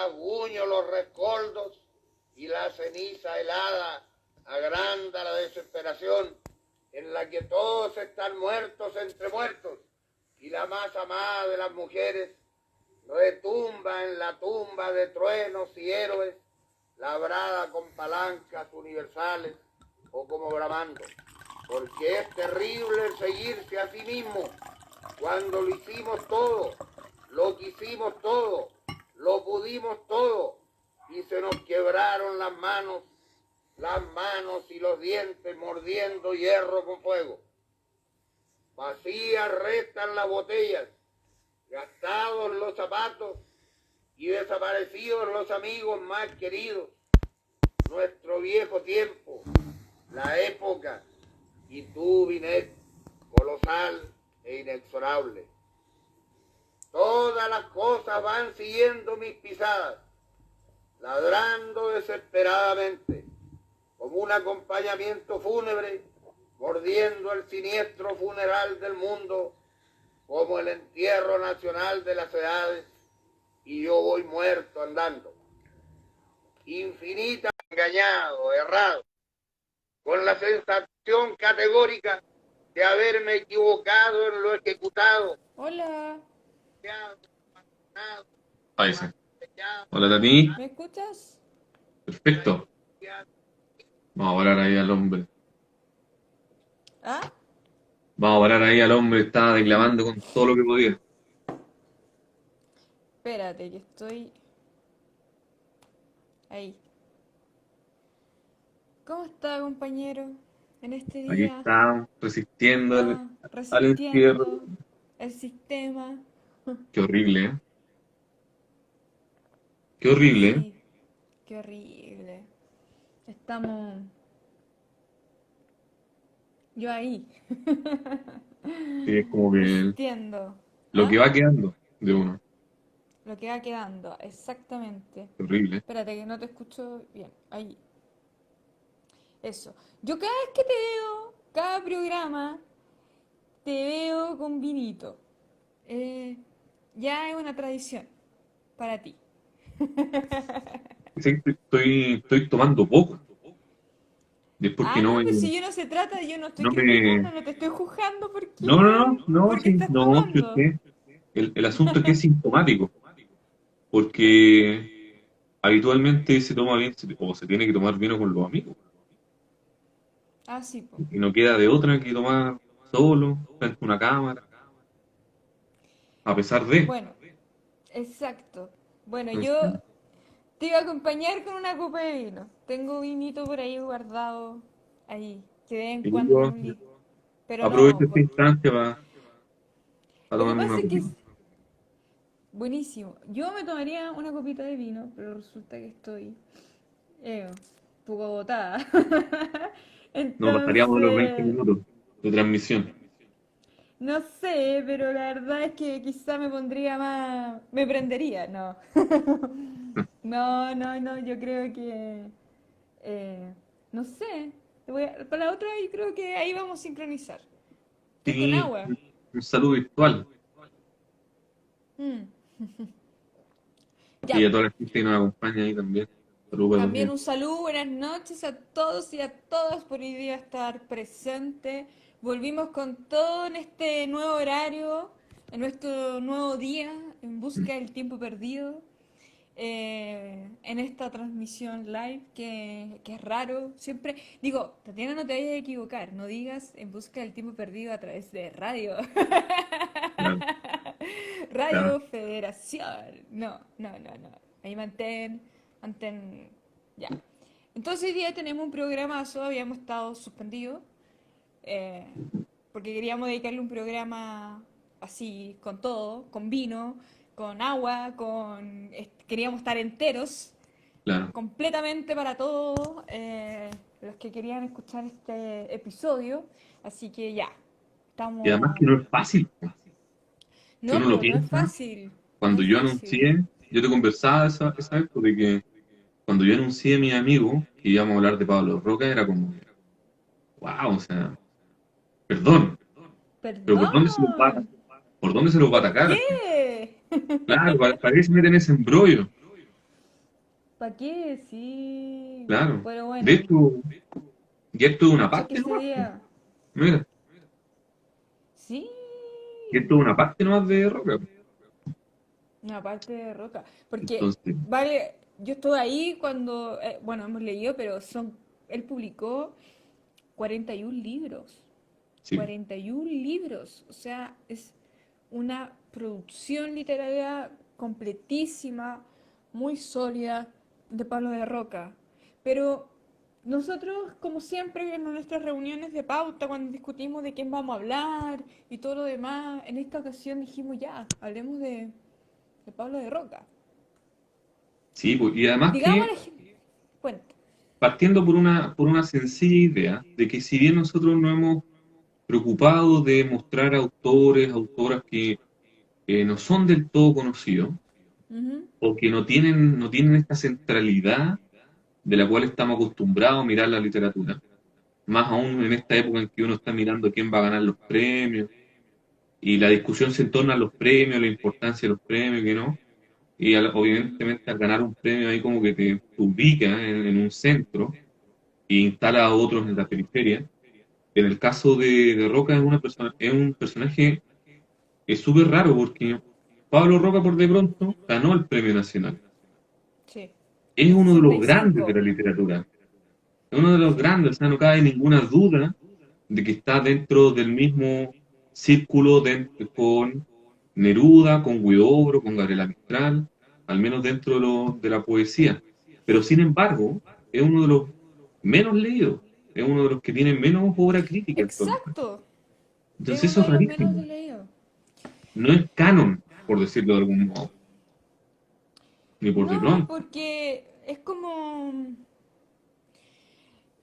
rasguño los rescoldos y la ceniza helada agranda la desesperación en la que todos están muertos entre muertos y la más amada de las mujeres retumba en la tumba de truenos y héroes, labrada con palancas universales o como bramando, porque es terrible el seguirse a sí mismo cuando lo hicimos todo, lo quisimos todo, lo pudimos todo y se nos quebraron las manos y los dientes mordiendo hierro con fuego. Vacías restan las botellas, gastados los zapatos y desaparecidos los amigos más queridos. Nuestro viejo tiempo, la época, y tú, Binet, colosal e inexorable. Todas las cosas van siguiendo mis pisadas, ladrando desesperadamente, como un acompañamiento fúnebre, mordiendo el siniestro funeral del mundo, como el entierro nacional de las edades, y yo voy muerto andando. Infinita, engañado, errado, con la sensación categórica de haberme equivocado en lo ejecutado. Hola, Ahí sí. Hola, Tati. ¿me escuchas? Perfecto. Vamos a parar ahí al hombre. ¿Ah? Vamos a parar ahí al hombre que estaba declamando con todo lo que podía. Espérate, que estoy ahí. ¿Cómo está, compañero? En este Aquí día está, resistiendo al encierro. resistiendo el sistema. Qué horrible, ¿eh? Qué horrible, ¿eh? Sí, qué horrible. Estamos... Yo ahí, Sí, es como que resistiendo. lo que ¿Ah? va quedando de uno. Lo que va quedando, exactamente. Qué horrible. Espérate, que no te escucho bien. Ahí. Eso. Yo cada vez que te veo, cada programa, te veo con vinito. Ya es una tradición para ti. Sí, estoy tomando poco. Y es porque Ah, no, pues si yo no se trata, yo no estoy no me... criticando, no te estoy juzgando No, porque sí, estás no, sí, tomando. el asunto es que es sintomático. Porque habitualmente se toma bien, o se tiene que tomar vino con los amigos. Ah, sí, po. Y no queda de otra que tomar solo, frente a una cámara, a pesar de. Bueno, exacto. Bueno, yo Entonces, te iba a acompañar con una copa de vino. Tengo vinito por ahí guardado, ahí, que de vez en y cuando yo pero aprovecho no, esta instancia para lo que tomarme pasa una es que copita. es buenísimo. Yo me tomaría una copita de vino, pero resulta que estoy un poco botada. No pasaríamos de los 20 Entonces, minutos de transmisión. no sé, pero la verdad es que quizá me pondría más, me prendería, no. No, no, no, yo creo que, eh, no sé, para la otra yo creo que ahí vamos a sincronizar. Estoy con Sí, agua. un saludo virtual. Mm. Ya, Y a pues. toda la gente que nos acompaña ahí también. Saludos para los También míos. un saludo, buenas noches a todos y a todas por hoy día estar presente. Volvimos con todo en este nuevo horario, en nuestro nuevo día, en busca del tiempo perdido, en esta transmisión live que es raro. Siempre digo, Tatiana, no te vayas a equivocar, no digas en busca del tiempo perdido a través de radio. Claro, claro. Radio Federación. No, no, no, no. Ahí mantén, ya. Entonces hoy día tenemos un programazo, habíamos estado suspendidos, eh, porque queríamos dedicarle un programa así, con todo, con vino, con agua, queríamos estar enteros, Claro. completamente para todos los que querían escuchar este episodio. Así que ya, Y además estamos... que no es fácil. Si No, uno lo pues no es piensa, fácil, no cuando es yo fácil. anuncié, yo te conversaba esa vez, de que cuando yo anuncié a mi amigo que íbamos a hablar de Pablo Roca, era como, wow, o sea, perdón, pero Perdón, ¿por dónde se los va a ¿por atacar? qué? Claro, ¿para qué se meten en ese embrollo? ¿Para qué? Sí. Claro. Pero De bueno, hecho, y esto es una cacha que parte ese nomás, po. día. Mira, Sí. y esto es una parte nomás de Roca, po. Una parte de Roca. Porque, Entonces, vale, yo estuve ahí cuando, bueno, hemos leído, pero él publicó 41 libros. sí, 41 libros. O sea, es una producción literaria completísima, muy sólida de Pablo de Roca. Pero nosotros, como siempre, en nuestras reuniones de pauta, cuando discutimos de quién vamos a hablar y todo lo demás, en esta ocasión dijimos ya, hablemos de Pablo de Roca. sí, pues, y además Digamos a que la gente, cuenta. partiendo por una sencilla idea de que si bien nosotros nos hemos preocupado de mostrar autores, autoras que no son del todo conocidos Ujú. o que no tienen esta centralidad de la cual estamos acostumbrados a mirar la literatura, más aún en esta época en que uno está mirando quién va a ganar los premios y la discusión se torna a los premios, la importancia de los premios, que no. Y obviamente al ganar un premio ahí como que te ubica en un centro e instala a otros en la periferia. En el caso de Roca es un personaje que es súper raro porque Pablo Roca por de pronto ganó el premio nacional. Sí. Es uno de los grandes de 65. la literatura. Es uno de los grandes, o sea, no cabe ninguna duda de que está dentro del mismo círculo con Neruda, con Huidobro, con Gabriela Mistral, al menos dentro de la poesía. Pero sin embargo, es uno de los menos leídos, es uno de los que tiene menos obra crítica actualmente. Exacto. Es Entonces uno eso es de los menos rarísimo. leídos. No es canon, por decirlo de algún modo, ni por de No, pronto. porque es como...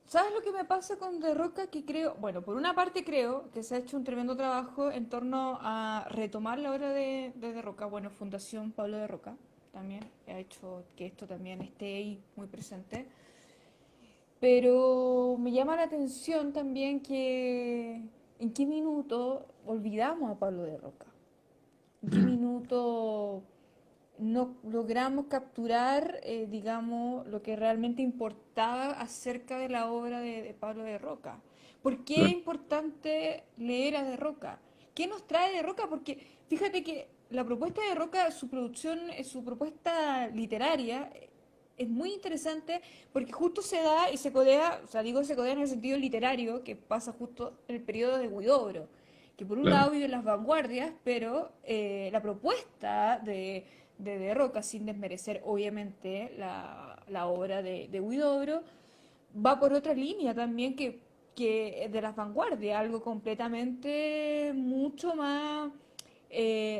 ¿Sabes lo que me pasa con De Roca? Que creo, bueno, por una parte creo que se ha hecho un tremendo trabajo en torno a retomar la obra de Roca. Bueno, Fundación Pablo de Roca también ha hecho que esto también esté ahí muy presente. Pero me llama la atención también que en qué minuto olvidamos a Pablo de Roca. ¿En qué Mm, minuto no logramos capturar, digamos, lo que realmente importaba acerca de la obra de Pablo de Roca? ¿Por qué es claro, importante leer a de Roca? ¿Qué nos trae de Roca? Porque fíjate que la propuesta de Roca, su producción, su propuesta literaria, es muy interesante porque justo se da y se codea, o sea, digo se codea en el sentido literario, que pasa justo en el periodo de Huidobro, que por un claro, lado vive en las vanguardias, pero la propuesta de Roca, sin desmerecer obviamente la obra de Huidobro, va por otra línea también que de las vanguardias, algo completamente mucho más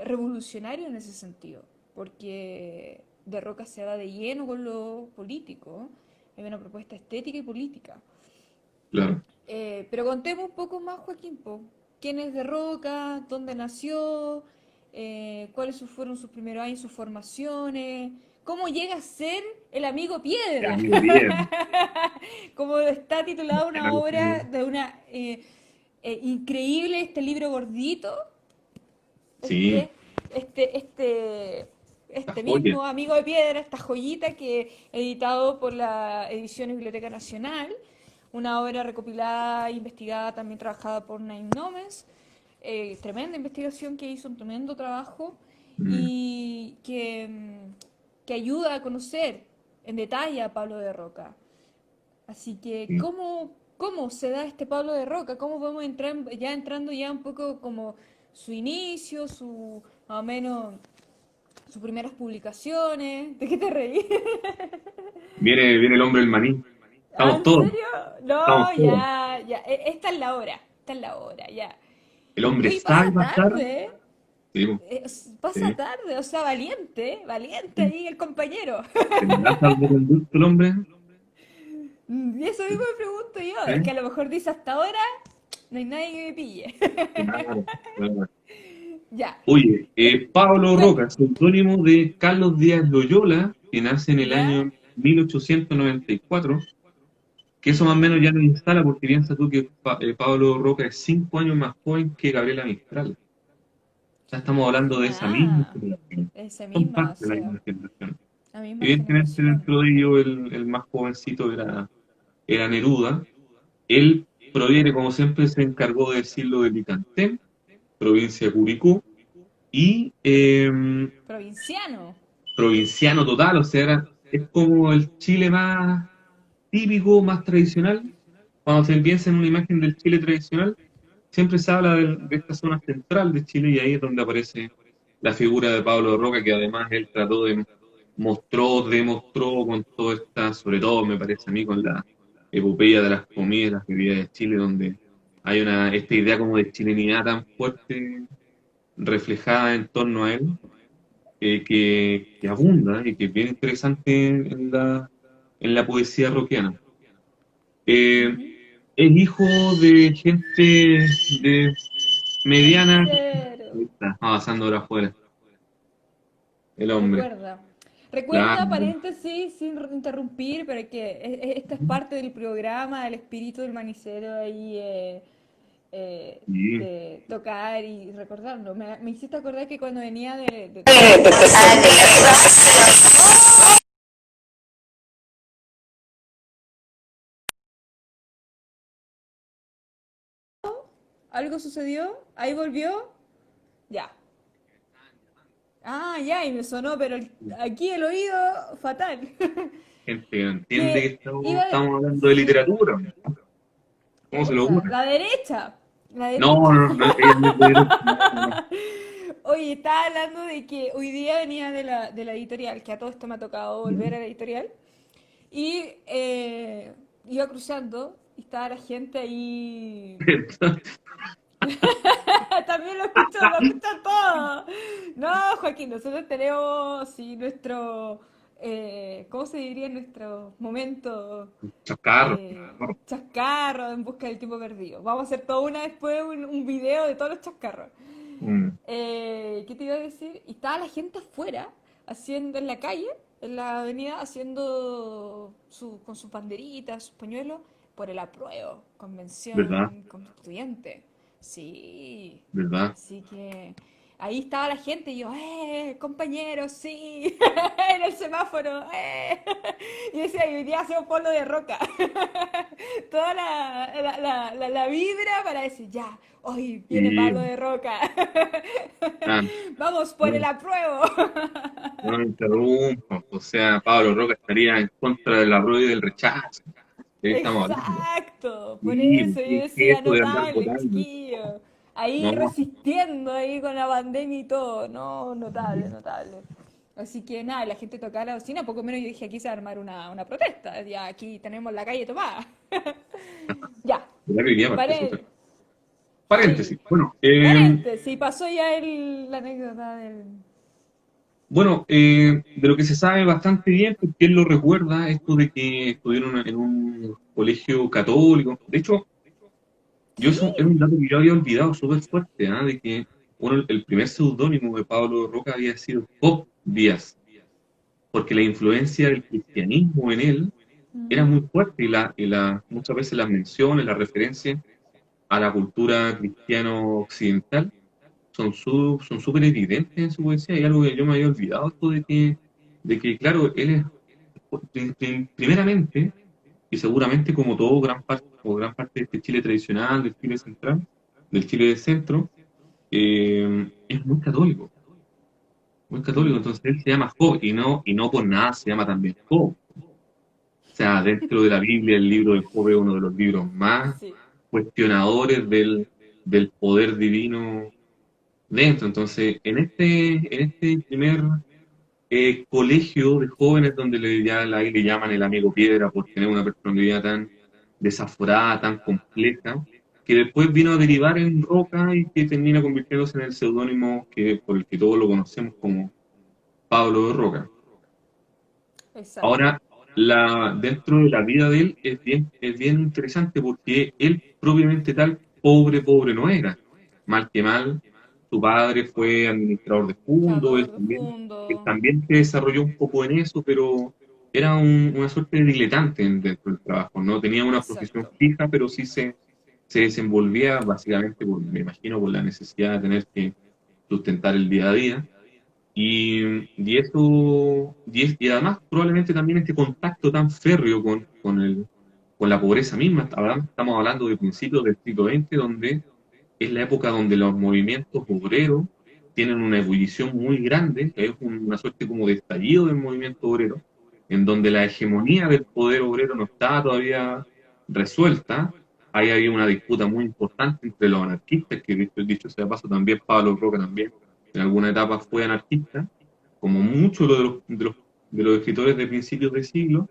revolucionario en ese sentido, porque de Roca se va de lleno con lo político, hay una propuesta estética y política. claro. Pero contemos un poco más, Joaquín, po. ¿Quién es de Roca? ¿Dónde nació? ¿Cuáles fueron sus primeros años, sus formaciones? ¿Cómo llega a ser el amigo El Piedra? amigo bien. Como está titulada una Algo obra que- de una increíble, este libro gordito, Sí, este, este, este, la este joya. mismo amigo de Piedra, esta joyita que editado por la edición Biblioteca Nacional, una obra recopilada e investigada, también trabajada por Naim Nómez, tremenda investigación que hizo, un tremendo trabajo Mm, y que ayuda a conocer en detalle a Pablo de Roca. Así que, sí. ¿cómo se da este Pablo de Roca? ¿Cómo podemos entrar ya entrando ya un poco como su inicio, su más o menos sus primeras publicaciones? ¿De qué te reí? Viene el hombre del maní. ¿Ah, Estamos en todos, serio? No, estamos todos. ya, ya. Esta es la hora. Esta es la hora, ya. El hombre Oye, sabe pasa pasar. tarde, ¿eh? Sí, po, Pasa sí, tarde, o sea, valiente, ¿eh? Valiente sí. ahí el compañero. ¿Tendrá salvoconducto el hombre? Y eso mismo me pregunto yo. Es que ¿Eh? a lo mejor dice hasta ahora, no hay nadie que me pille. Claro, claro. Ya, Oye, Pablo Roca, cuenta. seudónimo de Carlos Díaz Loyola, que nace en el ¿Ya? año 1894, que eso más o menos ya nos instala, porque piensa tú que Pablo Roca es 5 años más joven que Gabriela Mistral. Ya estamos hablando de esa misma Ah, generación. esa Son misma, o parte de la sea. misma generación. La misma Evidentemente generación. dentro de ellos el más jovencito era Neruda. Él proviene, como siempre se encargó de decirlo, de Licantén, provincia de Curicó, y Provinciano. provinciano total, o sea, es como el Chile más típico, más tradicional. Cuando se piensa en una imagen del Chile tradicional, siempre se habla de esta zona central de Chile y ahí es donde aparece la figura de Pablo de Roca, que además él trató de demostró con toda esta, sobre todo me parece a mí, con la epopeya de las comidas, las bebidas de Chile, donde hay esta idea como de chilenidad tan fuerte reflejada en torno a él, que abunda y que es bien interesante en la poesía roquiana. Eh, Ujú. es hijo de gente de mediana. Cero. Ahí está, avanzando ahora afuera, el hombre. Recuerda. Recuerda, Claro. paréntesis, sin interrumpir, pero que esta es parte del programa, del espíritu del manicero ahí, Sí. de tocar y recordarlo. Me hiciste acordar que cuando venía de ¿algo sucedió? ¿Ahí volvió? Ya. Ah, ya, y me sonó, pero aquí el oído fatal. Gente que no entiende que Que iba de... estamos hablando de Sí, literatura. ¿Cómo se lo pucha, ocurre? la derecha. La No, derecha. no, no, ella no es de derecha, no, no. Oye, estaba hablando de que hoy día venía de la editorial, que a todo esto me ha tocado volver a la editorial, y iba cruzando y estaba la gente ahí. También lo escuchan todo. No, Joaquín, nosotros tenemos, sí, nuestro, ¿cómo se diría? Nuestro momento Chacarro. chascarro en busca del tiempo perdido. Vamos a hacer toda una después un video de todos los chascarros. Mm, ¿Qué te iba a decir? Y estaba la gente afuera, haciendo en la calle, en la avenida, haciendo con sus banderitas, sus pañuelos, por el apruebo, ¿verdad? convención constituyente. Sí. ¿Verdad? Así que ahí estaba la gente y yo, compañeros, sí, en el semáforo, Y decía, y hoy día hacemos polvo de roca. Toda la vibra para decir, ya, hoy viene Pablo Y de Roca. ah, Vamos por el no, apruebo. no me interrumpo. O sea, Pablo Roca estaría en contra del arroyo y del rechazo. ¿De qué estamos hablando? Exacto, por Sí, eso yo ¿qué es decía, eso de andar notable, votando? chiquillo. Ahí No, resistiendo ahí con la pandemia y todo, no, notable, notable. Así que nada, la gente tocaba la bocina, poco menos yo dije aquí se va a armar una protesta, ya aquí tenemos la calle tomada. Ya, ¿verdad que hoy día parte eso? pare, Paréntesis. sí, Bueno, paréntesis, pasó ya la anécdota del... bueno, de lo que se sabe bastante bien, porque él lo recuerda, esto de que estuvieron en un colegio católico. De hecho, eso era un Sí, dato que yo había olvidado súper fuerte, ¿ah? De que el primer seudónimo de Pablo Roca había sido Job Díaz, porque la influencia del cristianismo en él era ujú, muy fuerte muchas veces las menciones, las referencias a la cultura cristiano occidental son súper evidentes en su poesía. Y algo que yo me había olvidado, esto de que claro, él es primeramente, y seguramente como todo gran parte de este Chile tradicional, del Chile central, del Chile del centro, es muy católico, muy católico. ujú. Entonces él se llama Job, y no por nada se llama también Job. O sea, dentro de la Biblia, el libro de Job es uno de los libros más Sí. cuestionadores del poder divino dentro. Entonces, en este primer colegio de jóvenes donde ahí le llaman el amigo piedra por tener una personalidad tan desaforada, tan compleja, que después vino a derivar en Roca y que termina convirtiéndose en el seudónimo por el que todos lo conocemos como Pablo de Roca. Exacto. Ahora, dentro de la vida de él es bien interesante porque él propiamente tal, pobre, pobre no era. Mal que mal, su padre fue administrador de fondos, él Creador de también, él fondo. también se desarrolló un poco en eso, pero era una suerte de diletante dentro del trabajo. No tenía una profesión Exacto. fija, pero sí se desenvolvía básicamente, me imagino, por la necesidad de tener que sustentar el día a día Y eso, y además probablemente también este contacto tan férreo con la pobreza misma. Estamos hablando de principios del siglo XX, donde es la época donde los movimientos obreros tienen una ebullición muy grande, que es una suerte como de estallido del movimiento obrero, en donde la hegemonía del poder obrero no está todavía resuelta. Ahí había una disputa muy importante entre los anarquistas, que dicho sea de paso, también Pablo Roca también en alguna etapa fue anarquista, como muchos de los escritores de principios de siglo,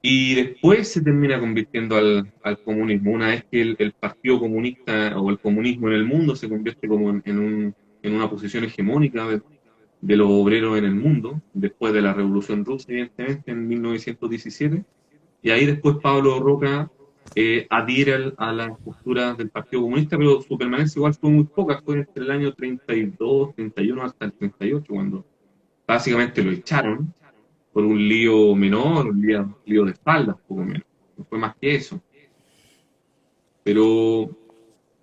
y después se termina convirtiendo al comunismo. Una vez que el Partido Comunista o el comunismo en el mundo se convierte como en una posición hegemónica de los obreros en el mundo, después de la Revolución Rusa, evidentemente, en 1917, y ahí después Pablo Roca adhiere a las posturas del Partido Comunista, pero su permanencia igual fue muy poca, fue entre el año 32, 31 hasta el 38, cuando básicamente lo echaron por un lío menor, un lío de espaldas, poco menos. No fue más que eso. Pero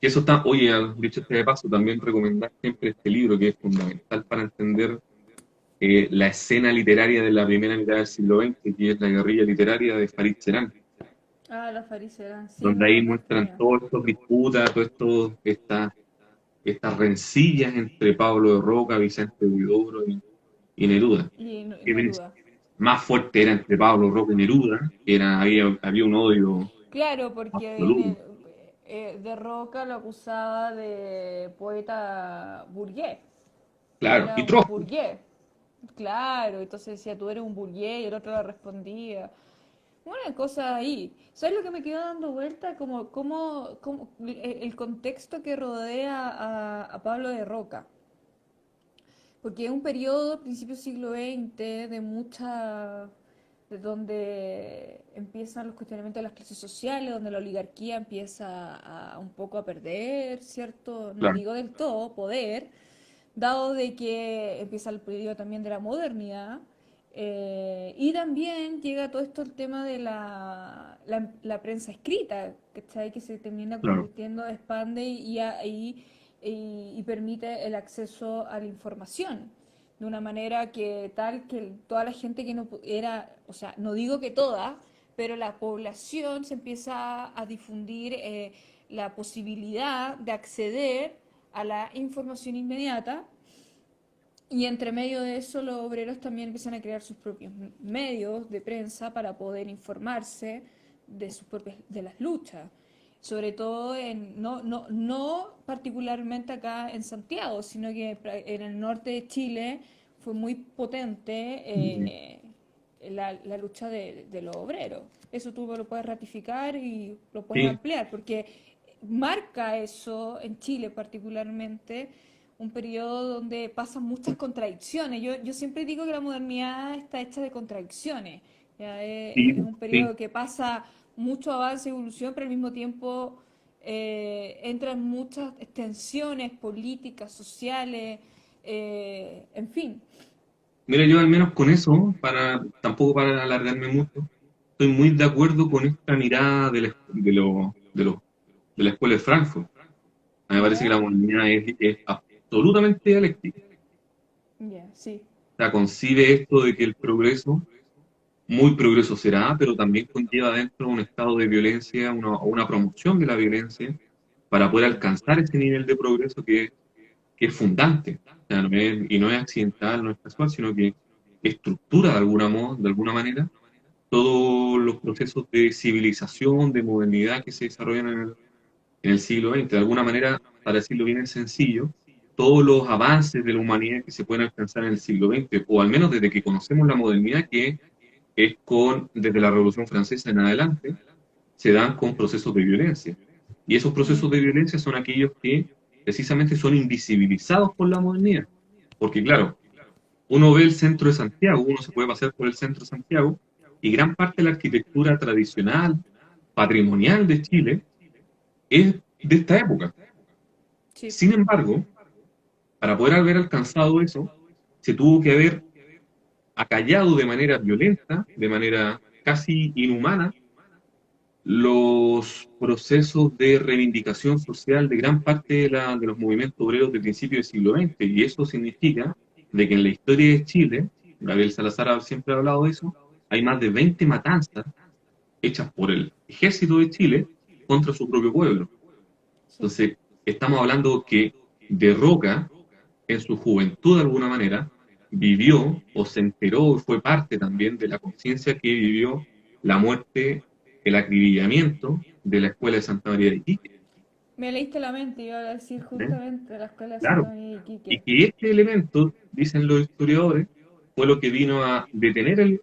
que eso está, oye, dicho este de paso, también recomendar siempre este libro que es fundamental para entender la escena literaria de la primera mitad del siglo XX, que es La guerrilla literaria de Farid Serán, Ah, la Farisera, sí, donde no lo ahí muestran conocía. todas estas disputas, estas rencillas entre Pablo de Roca, Vicente Huidobro y Neruda. Y Que Neruda. más fuerte era entre Pablo Roca y Neruda, había un odio Claro, porque absoluto. de Roca lo acusaba de poeta burgués, que Claro, era y un Trotsky. burgués. Claro, entonces decía, tú eres un burgués, y el otro le respondía. Una cosa ahí. ¿Sabes lo que me quedó dando vuelta? Como el contexto que rodea a Pablo de Roca. Porque es un periodo, principio del siglo XX, de mucha, de donde empiezan los cuestionamientos de las clases sociales, donde la oligarquía empieza un poco a perder, ¿cierto? No Claro, digo del todo, poder, dado de que empieza el periodo también de la modernidad. Y también llega todo esto el tema de la prensa escrita, ¿cachai? Que se termina claro, convirtiendo, expande y permite el acceso a la información de una manera que tal que toda la gente que no era, o sea, no digo que toda, pero la población se empieza a difundir la posibilidad de acceder a la información inmediata y entre medio de eso los obreros también empiezan a crear sus propios medios de prensa para poder informarse de sus propias de las luchas. Sobre todo no particularmente acá en Santiago, sino que en el norte de Chile fue muy potente la lucha de los obreros. Eso tú lo puedes ratificar y lo puedes sí, ampliar, porque marca eso en Chile particularmente un periodo donde pasan muchas contradicciones. Yo siempre digo que la modernidad está hecha de contradicciones. ¿Ya? Es sí, un sí. periodo que pasa mucho avance y evolución, pero al mismo tiempo entran muchas tensiones políticas, sociales, en fin. Mira, yo al menos con eso, tampoco para alargarme mucho, estoy muy de acuerdo con esta mirada de la escuela de Frankfurt. A mí me parece que ¿Ya? la modernidad es absolutamente dialéctica. Ya, sí. O sea, concibe esto de que el progreso, muy progreso será, pero también conlleva dentro un estado de violencia, una promoción de la violencia, para poder alcanzar ese nivel de progreso que es fundante. O sea, y no es accidental, no es casual, sino que estructura de alguna manera todos los procesos de civilización, de modernidad que se desarrollan en el siglo XX. De alguna manera, para decirlo bien en sencillo, todos los avances de la humanidad que se pueden alcanzar en el siglo XX, o al menos desde que conocemos la modernidad, que es desde la Revolución Francesa en adelante, se dan con procesos de violencia. Y esos procesos Mm. de violencia son aquellos que precisamente son invisibilizados por la modernidad. Porque claro, uno ve el centro de Santiago, uno se puede pasear por el centro de Santiago, y gran parte de la arquitectura tradicional, patrimonial de Chile, es de esta época. Sí. Sin embargo, para poder haber alcanzado eso, se tuvo que haber acallado de manera violenta, de manera casi inhumana, los procesos de reivindicación social de gran parte de los movimientos obreros del principio del siglo XX. Y eso significa de que en la historia de Chile, Gabriel Salazar siempre ha hablado de eso, hay más de 20 matanzas hechas por el ejército de Chile contra su propio pueblo. Sí. Entonces, estamos hablando que De Roca, en su juventud de alguna manera, vivió o se enteró y fue parte también de la conciencia que vivió la muerte, el acribillamiento de la escuela de Santa María de Iquique. Me leíste la mente, iba a decir ¿Eh? justamente la escuela de Santa Claro. María de Y Iquique. que este elemento, dicen los historiadores, fue lo que vino a detener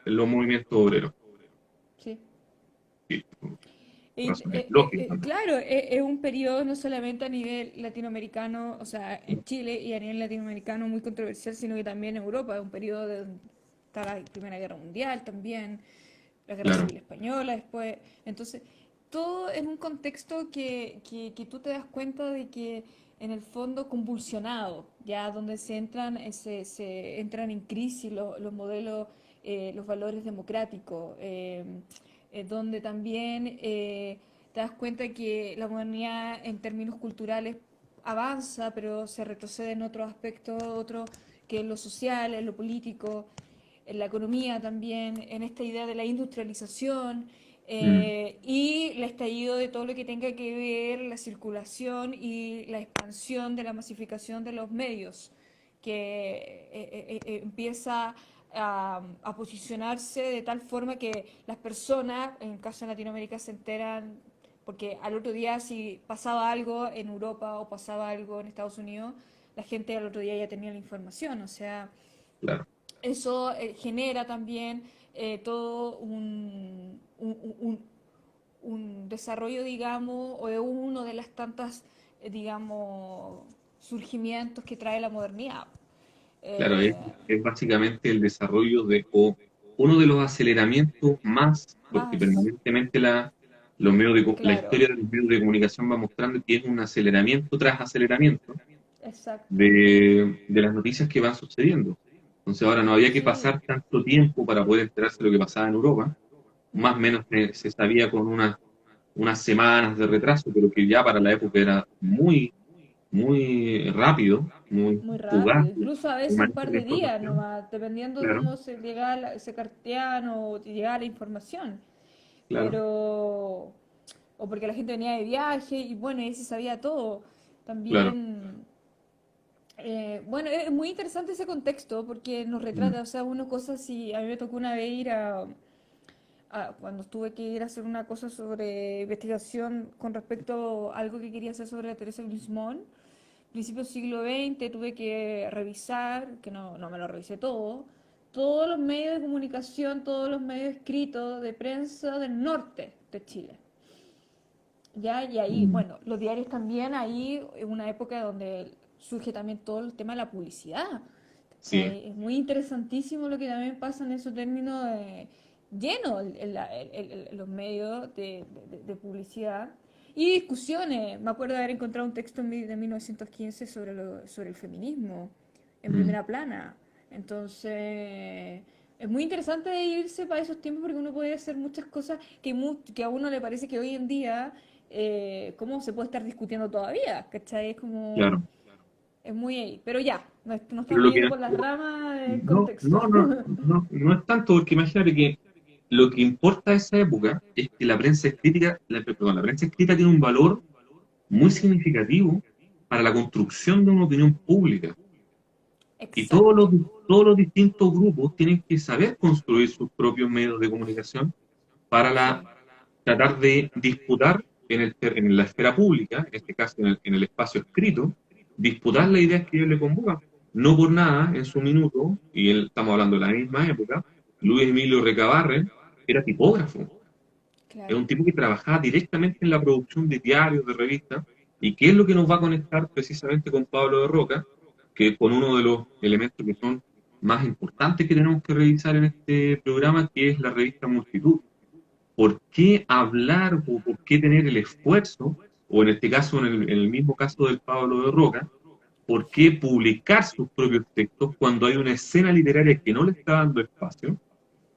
los movimientos obreros. Sí. Sí, Y, razones lógicas. claro, es un periodo no solamente a nivel latinoamericano, o sea, en Chile y a nivel latinoamericano muy controversial, sino que también en Europa. Es un periodo de está la Primera Guerra Mundial también, la Guerra Claro, Civil Española después. Entonces, todo en un contexto que tú te das cuenta de que en el fondo convulsionado, ya donde se entran en crisis los modelos, los valores democráticos. Donde también te das cuenta que la modernidad en términos culturales avanza, pero se retrocede en otros aspectos, otros que en lo social, en lo político, en la economía también, en esta idea de la industrialización mm, y el estallido de todo lo que tenga que ver la circulación y la expansión de la masificación de los medios, que empieza a posicionarse de tal forma que las personas, en el caso de Latinoamérica, se enteran, porque al otro día si pasaba algo en Europa o pasaba algo en Estados Unidos, la gente al otro día ya tenía la información, o sea, claro. eso genera también todo un desarrollo, digamos, o de uno de las tantas, digamos, surgimientos que trae la modernidad. Claro, Eh, es básicamente el desarrollo o uno de los aceleramientos más, porque más, permanentemente la claro, historia de los medios de comunicación va mostrando que es un aceleramiento tras aceleramiento exacto. de las noticias que van sucediendo. Entonces ahora no había que Sí, pasar tanto tiempo para poder enterarse de lo que pasaba en Europa, más o menos se sabía con unas semanas de retraso, pero que ya para la época era muy, muy rápido, muy muy fugaz rápido, incluso a el veces un manejo par de la de días información. nomás, dependiendo de Claro, cómo se llegaba se carteaban o llegaba la información. claro. Pero, o porque la gente venía de viaje y bueno, y ahí se sabía todo. Claro. También, bueno, es muy interesante ese contexto porque nos Mm. retrata, o sea, uno cosas y a mí me tocó una vez ir cuando tuve que ir a hacer una cosa sobre investigación con respecto a algo que quería hacer sobre la Teresa Grismón, principios del siglo XX, tuve que revisar, que no me lo revisé todo, todos los medios de comunicación, todos los medios escritos de prensa del norte de Chile. Ya, y ahí, Mm. bueno, los diarios también, ahí en una época donde surge también todo el tema de la publicidad. Sí, ¿Cachai? Es muy interesantísimo lo que también pasa en esos términos llenos los medios de publicidad y discusiones. Me acuerdo de haber encontrado un texto de 1915 sobre el feminismo en mm, primera plana. Entonces, es muy interesante irse para esos tiempos porque uno puede hacer muchas cosas que a uno le parece que hoy en día, ¿cómo se puede estar discutiendo todavía? ¿Cachai? Es como, claro. es muy ahí. Pero ya, nos Pero estamos yendo por las ramas del no, contexto. no, no, no, no es tanto, porque imagínate que lo que importa de esa época es que la prensa escrita, perdón, la prensa escrita tiene un valor muy significativo para la construcción de una opinión pública. Y Exacto. todos los distintos grupos tienen que saber construir sus propios medios de comunicación para Sí. tratar de disputar en la esfera pública, en este caso en el espacio escrito, disputar las ideas que ellos le convocan. No por nada, en su minuto, y estamos hablando de la misma época, Luis Emilio Recabarren era tipógrafo. Es Claro. un tipo que trabajaba directamente en la producción de diarios, de revistas, y qué es lo que nos va a conectar precisamente con Pablo de Roca, que con uno de los elementos que son más importantes que tenemos que revisar en este programa, que es la revista Multitud. ¿Por qué hablar o por qué tener el esfuerzo, o en este caso, en el mismo caso del Pablo de Roca, por qué publicar sus propios textos cuando hay una escena literaria que no le está dando espacio,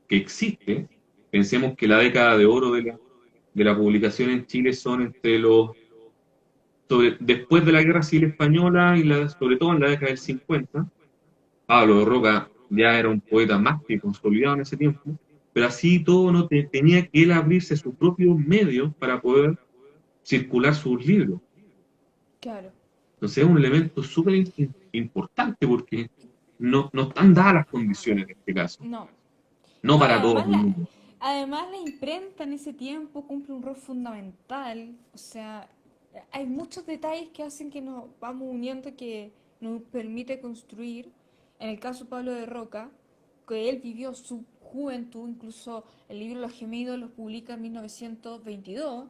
que existe? Pensemos que la década de oro de la publicación en Chile después de la Guerra Civil Española y sobre todo en la década del 50, Pablo de Roca ya era un poeta más que consolidado en ese tiempo, pero así todo no tenía que él abrirse sus propios medios para poder circular sus libros. Claro. Entonces es un elemento súper importante porque no están dadas las condiciones en este caso, No. no No, y para todos el mundo. además la imprenta en ese tiempo cumple un rol fundamental. O sea, hay muchos detalles que hacen que nos vamos uniendo, que nos permite construir. En el caso de Pablo de Roca, que él vivió su juventud, incluso el libro Los Gemidos lo publica en 1922,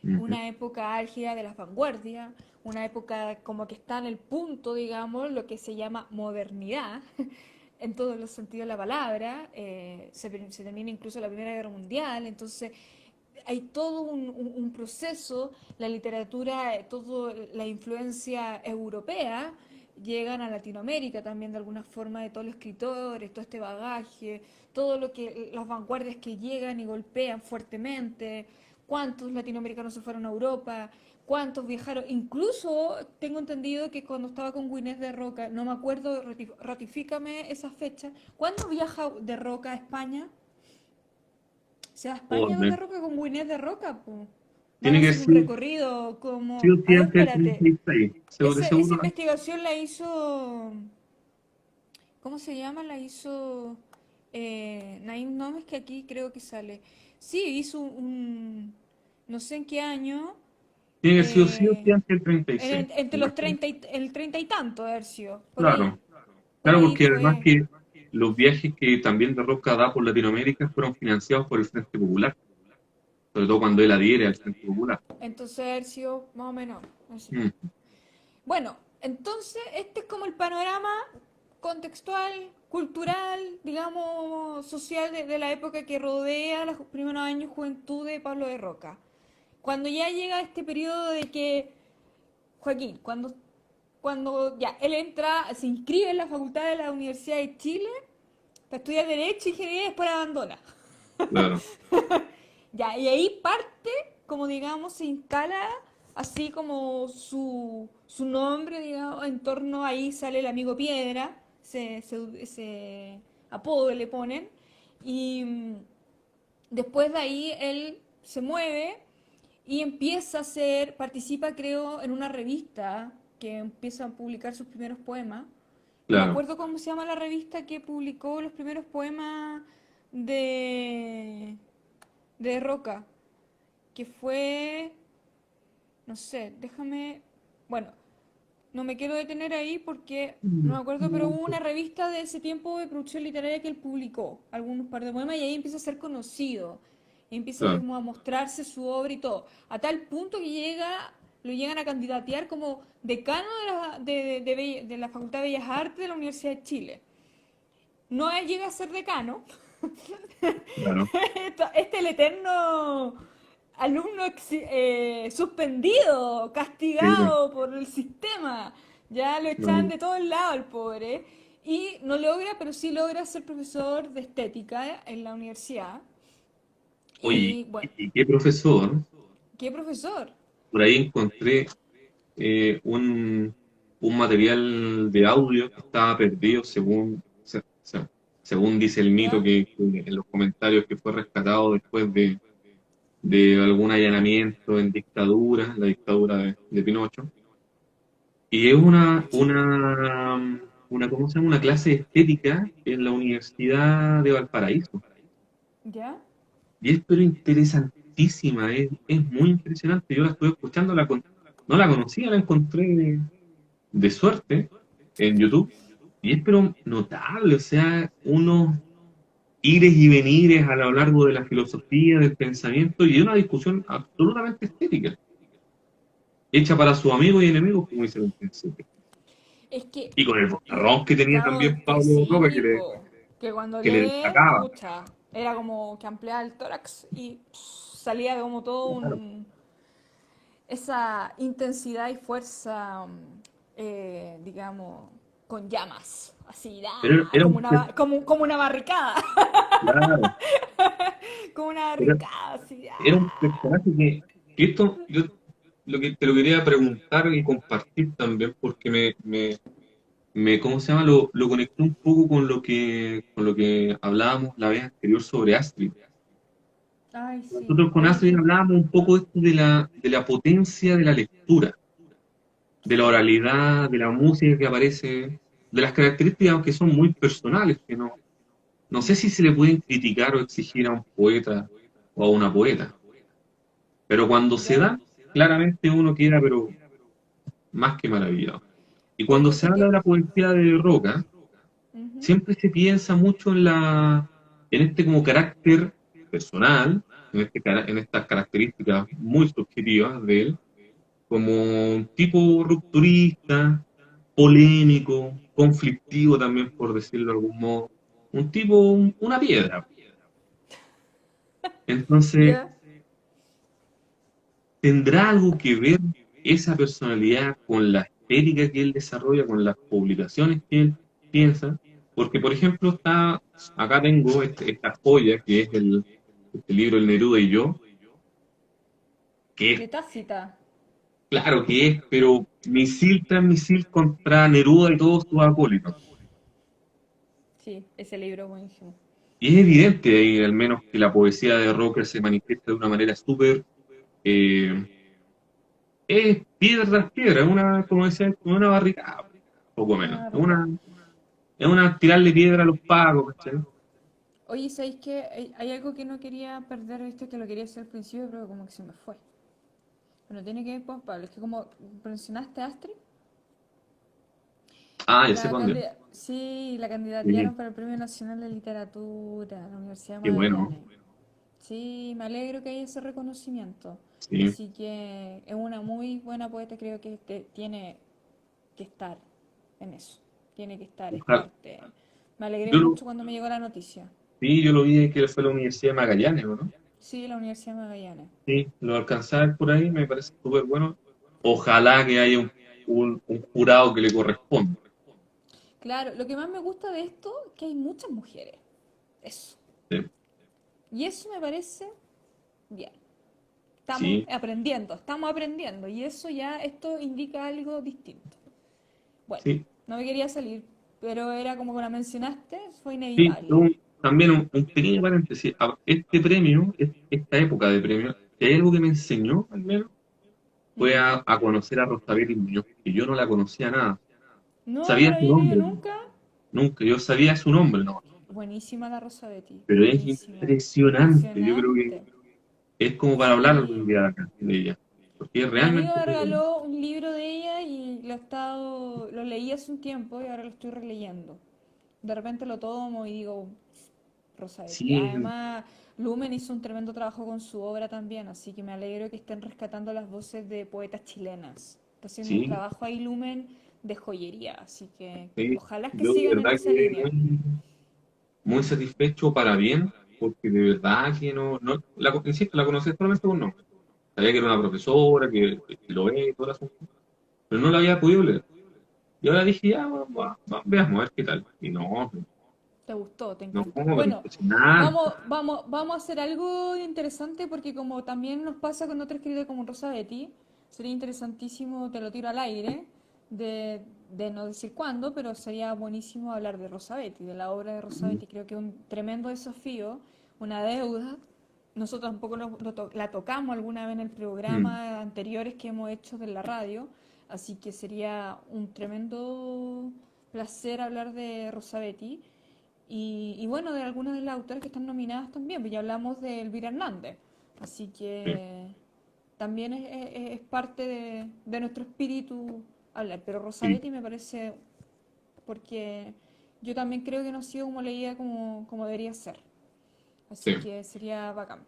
Ujú. una época álgida de las vanguardias, una época como que está en el punto, digamos, lo que se llama modernidad, en todos los sentidos de la palabra. Se termina incluso la Primera Guerra Mundial, entonces hay todo un proceso, la literatura, toda la influencia europea llegan a Latinoamérica también de alguna forma, de todos los escritores, todo este bagaje, todo lo que las vanguardias que llegan y golpean fuertemente. ¿Cuántos latinoamericanos se fueron a Europa? ¿Cuántos viajaron? Incluso tengo entendido que cuando estaba con Güinés de Roca, no me acuerdo, ratifícame esa fecha, ¿cuándo viaja de Roca a España? Se va a España con de Roca, con Güinés de Roca, po. Van a Tiene que hacer un ser recorrido sí como... o A sí ver, antes del espérate. 36, de Esa seguro. investigación la hizo... ¿Cómo se llama? La hizo... Naim Nomes, que aquí creo que sale. Sí, hizo no sé en qué año. Tiene que ser sí o sí eh, antes del 36. entre los 30 el 30 y tanto, haber sido. Claro, Por claro, ahí porque además fue. que los viajes que también de Roca da por Latinoamérica fueron financiados por el Frente Popular, sobre todo cuando él adhiere al Frente Popular. Entonces haber sido más o menos así. Mm, Bueno, entonces este es como el panorama contextual, cultural, digamos, social de la época que rodea los primeros años de juventud de Pablo de Roca. Cuando ya llega este periodo de que, Joaquín, cuando ya él entra, se inscribe en la facultad de la Universidad de Chile para estudiar Derecho y Ingeniería y después abandona. claro, Ya, y ahí parte, como digamos, se instala así como su nombre, digamos, en torno ahí sale el amigo Piedra, ese apodo que le ponen, y después de ahí él se mueve y empieza a hacer, participa creo en una revista que empieza a publicar sus primeros poemas. No me claro. acuerdo cómo se llama la revista que publicó los primeros poemas de de Roca, que fue, no sé, déjame, bueno, no me quiero detener ahí porque no me acuerdo, pero hubo una revista de ese tiempo de producción literaria que él publicó algunos par de poemas y ahí empieza a ser conocido, y empieza Claro. como a mostrarse su obra y todo, a tal punto que lo llegan a candidatear como decano de la Facultad de Bellas Artes de la Universidad de Chile. No llega a ser decano, Claro. este es el eterno alumno suspendido, Sí, bueno. castigado por el sistema. Ya lo echan No. de todos lados al pobre. Y no logra, pero sí logra ser profesor de estética en la universidad. Oye, Y bueno, ¿y qué profesor? ¿qué profesor? Por ahí encontré un material de audio que estaba perdido, según dice el mito, ¿Ya? que en los comentarios que fue rescatado después de algún allanamiento en dictadura, la dictadura de Pinocho. Y es ¿cómo se llama? Una clase de estética en la Universidad de Valparaíso. ¿Ya? Y es pero interesantísima, es muy impresionante. Yo la estuve escuchando, no la conocía, la encontré de suerte en YouTube. Y es pero notable, o sea, unos ires y venires a lo largo de la filosofía, del pensamiento, y una discusión absolutamente estética, hecha para sus amigos y enemigos, como dice el principio. Es que, Y con el bozarrón que tenía claro, también que Pablo Roca, sí, po, que cuando que le lee, destacaba. pucha, era como que ampliaba el tórax y salía como todo Claro. esa intensidad y fuerza, digamos, con llamas, así, Pero era como un, una, como una barricada, claro, como una era, barricada, así, era un personaje que esto, te lo quería preguntar y compartir también, porque ¿cómo se llama? Lo conecté un poco con lo que hablábamos la vez anterior sobre Astrid. Ay, sí. Nosotros con Oye, Astrid hablábamos un poco esto de la potencia de la lectura, de la sí. oralidad, de la música que aparece, de las características que son muy personales, que no sé si se le pueden criticar o exigir a un poeta o a una poeta, pero cuando se Ya. da, claramente uno queda, pero más que maravillado. Y cuando Oye, se habla de la poesía de Roca, ujú. siempre se piensa mucho en este como carácter personal, en estas características muy subjetivas de él, como un tipo rupturista, polémico, conflictivo también, por decirlo de algún modo, un tipo, una piedra. Entonces, Ya. ¿tendrá algo que ver esa personalidad con la estética que él desarrolla, con las publicaciones que él piensa? Porque, por ejemplo, acá tengo esta joya que es este libro El Neruda y yo, que es De Tácita. claro que es, pero misil tras misil contra Neruda y todos sus acólitos. Sí, ese libro es buenísimo. Y es evidente ahí, al menos, que la poesía de Rocker se manifiesta de una manera súper eh, es piedra tras piedra, es una, como decía, como una barricada, poco menos. Ah, rica. Es una tirarle piedra a los pagos, ¿cachai? Oye, ¿sabéis qué? Hay algo que no quería perder, viste, que lo quería hacer al principio, pero como que se me fue. Pero tiene que ver con Pablo. Es que como mencionaste a Astrid, Ah, ya sé para dónde. sí, la candidatearon Sí, para el Premio Nacional de Literatura, la Universidad de qué bueno. Magallanes. Sí, me alegro que haya ese reconocimiento. Sí. Así que es una muy buena poeta, creo que tiene que estar en eso. Tiene que estar, es Ojalá. parte. Me alegré Yo lo, mucho cuando me llegó la noticia. sí, yo lo vi que fue a la Universidad de Magallanes, ¿o no? Sí, la Universidad de Magallanes. Sí, lo alcanzé a ver por ahí, me parece súper bueno. Ojalá que haya un jurado que le corresponda. Claro, lo que más me gusta de esto es que hay muchas mujeres. Eso. Sí, Y eso me parece bien. sí, Estamos aprendiendo. Y eso ya, esto indica algo distinto. Bueno, sí. no me quería salir, pero era como que la mencionaste, fue Sí, inevitable. también un pequeño paréntesis. Este premio, esta época de premio, si hay algo que me enseñó, al menos, fue Ujú. a conocer a Rosabel Muñoz, que yo no la conocía nada. No, no Sabía la su había leído nombre, nunca. nunca, yo sabía su nombre, no. Buenísima la Rosa Betty, Pero es buenísima. impresionante. Yo creo que Impresionante. es como para hablar algún Sí, día acá de ella, porque es un amigo realmente me muy bueno. regaló un libro de ella y lo leí hace un tiempo y ahora lo estoy releyendo. De repente lo tomo y digo, Rosa Betty. Sí, Además, Lumen hizo un tremendo trabajo con su obra también, así que me alegro que estén rescatando las voces de poetas chilenas. Está haciendo un sí, trabajo ahí Lumen de joyería, así que sí. ojalá que Yo de sigan en verdad esa que línea. muy satisfecho para bien, porque de verdad que insisto, la conocí solamente por nombre. Sabía que era una profesora, que lo ve y todo el asunto, pero no la había podido leer. Y ahora dije, ya, veamos, a ver qué tal. Y no, ¿Te gustó? ¿Te no, encantó? pero Bueno, impresionante. vamos a hacer algo interesante porque como también nos pasa con otros escritores como Rosa Betty, sería interesantísimo, te lo tiro al aire, de no decir cuándo, pero sería buenísimo hablar de Rosa Betty, de la obra de Rosa Betty. Creo que un tremendo desafío, una deuda. Nosotros tampoco la tocamos alguna vez en el Mm, programa anteriores que hemos hecho de la radio, así que sería un tremendo placer hablar de Rosa Betty. Y bueno, de algunas de las autoras que están nominadas también, pues ya hablamos de Elvira Hernández, así sí, que también es parte de nuestro espíritu hablar, pero sí, Rosabetti me parece, porque yo también creo que no ha sido como leída como debería ser, así sí. que sería bacán.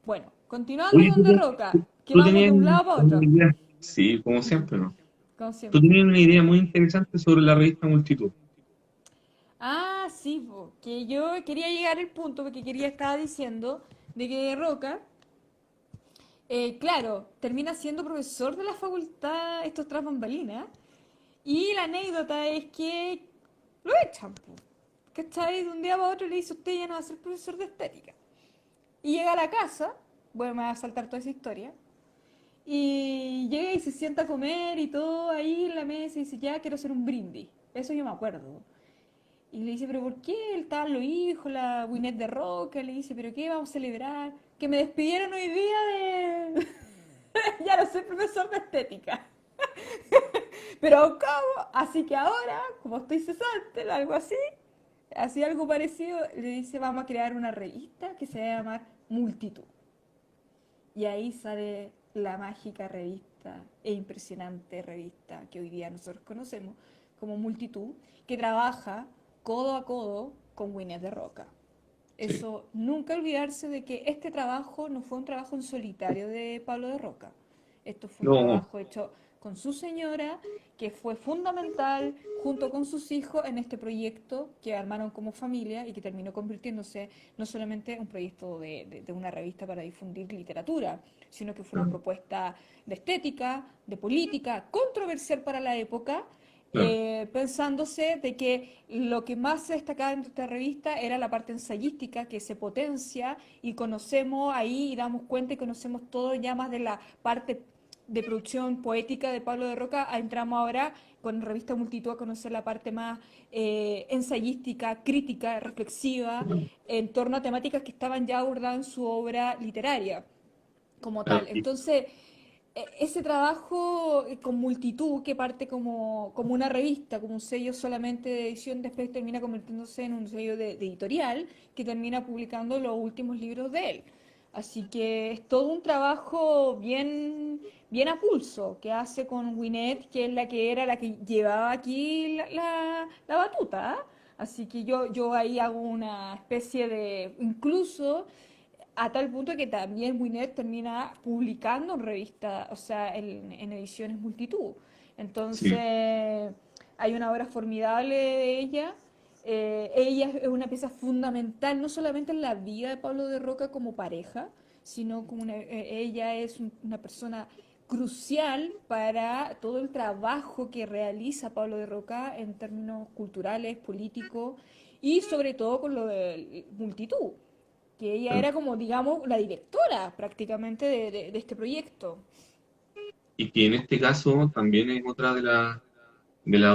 Bueno, continuando Oye, con De Roca, que tú vamos tenías de un lado para una otro, idea, sí, como siempre, ¿no? como Tú siempre. tenías una idea muy interesante sobre la revista Multitud. Ah, sí, po, que yo quería llegar al punto, porque estaba diciendo, de que De Roca claro, termina siendo profesor de la facultad, estos tras bambalinas, y la anécdota es que lo echan, po. ¿Cachai? De un día para otro le dice, usted ya no va a ser profesor de estética. Y llega a la casa, bueno, me va a saltar toda esa historia, y llega y se sienta a comer y todo ahí en la mesa y dice, ya quiero hacer un brindis. Eso yo me acuerdo. Y le dice, pero ¿por qué? Estaban los hijos, la Winnet de Roca, le dice, pero ¿qué vamos a celebrar? Que me despidieron hoy día de... ya no soy profesor de estética. Pero ¿cómo? Así que ahora, como estoy cesante, algo así, así algo parecido, le dice, vamos a crear una revista que se va a llamar Multitud. Y ahí sale la mágica revista e impresionante revista que hoy día nosotros conocemos como Multitud, que trabaja codo a codo con Winnet de Roca. Sí. Eso, nunca olvidarse de que este trabajo no fue un trabajo en solitario de Pablo de Roca. Esto fue un No, trabajo hecho con su señora, que fue fundamental junto con sus hijos en este proyecto que armaron como familia y que terminó convirtiéndose no solamente en un proyecto de una revista para difundir literatura, sino que fue una claro, propuesta de estética, de política, controversial para la época, claro. pensándose de que lo que más se destacaba en esta revista era la parte ensayística que se potencia y conocemos ahí y damos cuenta y conocemos todo ya más de la parte de producción poética de Pablo de Roca. Entramos ahora con Revista Multitud a conocer la parte más ensayística, crítica, reflexiva, en torno a temáticas que estaban ya abordadas en su obra literaria como Claro. tal. Entonces, ese trabajo con Multitud, que parte como una revista, como un sello solamente de edición, después termina convirtiéndose en un sello de editorial que termina publicando los últimos libros de él. Así que es todo un trabajo bien a pulso que hace con Winnet, que es la que era la que llevaba aquí la batuta. ¿Ah? Así que yo ahí hago una especie de, incluso a tal punto que también Winnet termina publicando en revista, o sea, en ediciones multitud. Sí. Entonces, hay una obra formidable de ella. Ella es una pieza fundamental, no solamente en la vida de Pablo de Roca como pareja, sino como ella es una persona crucial para todo el trabajo que realiza Pablo de Roca en términos culturales, políticos y sobre todo con lo de multitud que ella Claro. era como, digamos, la directora prácticamente de este proyecto. Y que en este caso también es otra de las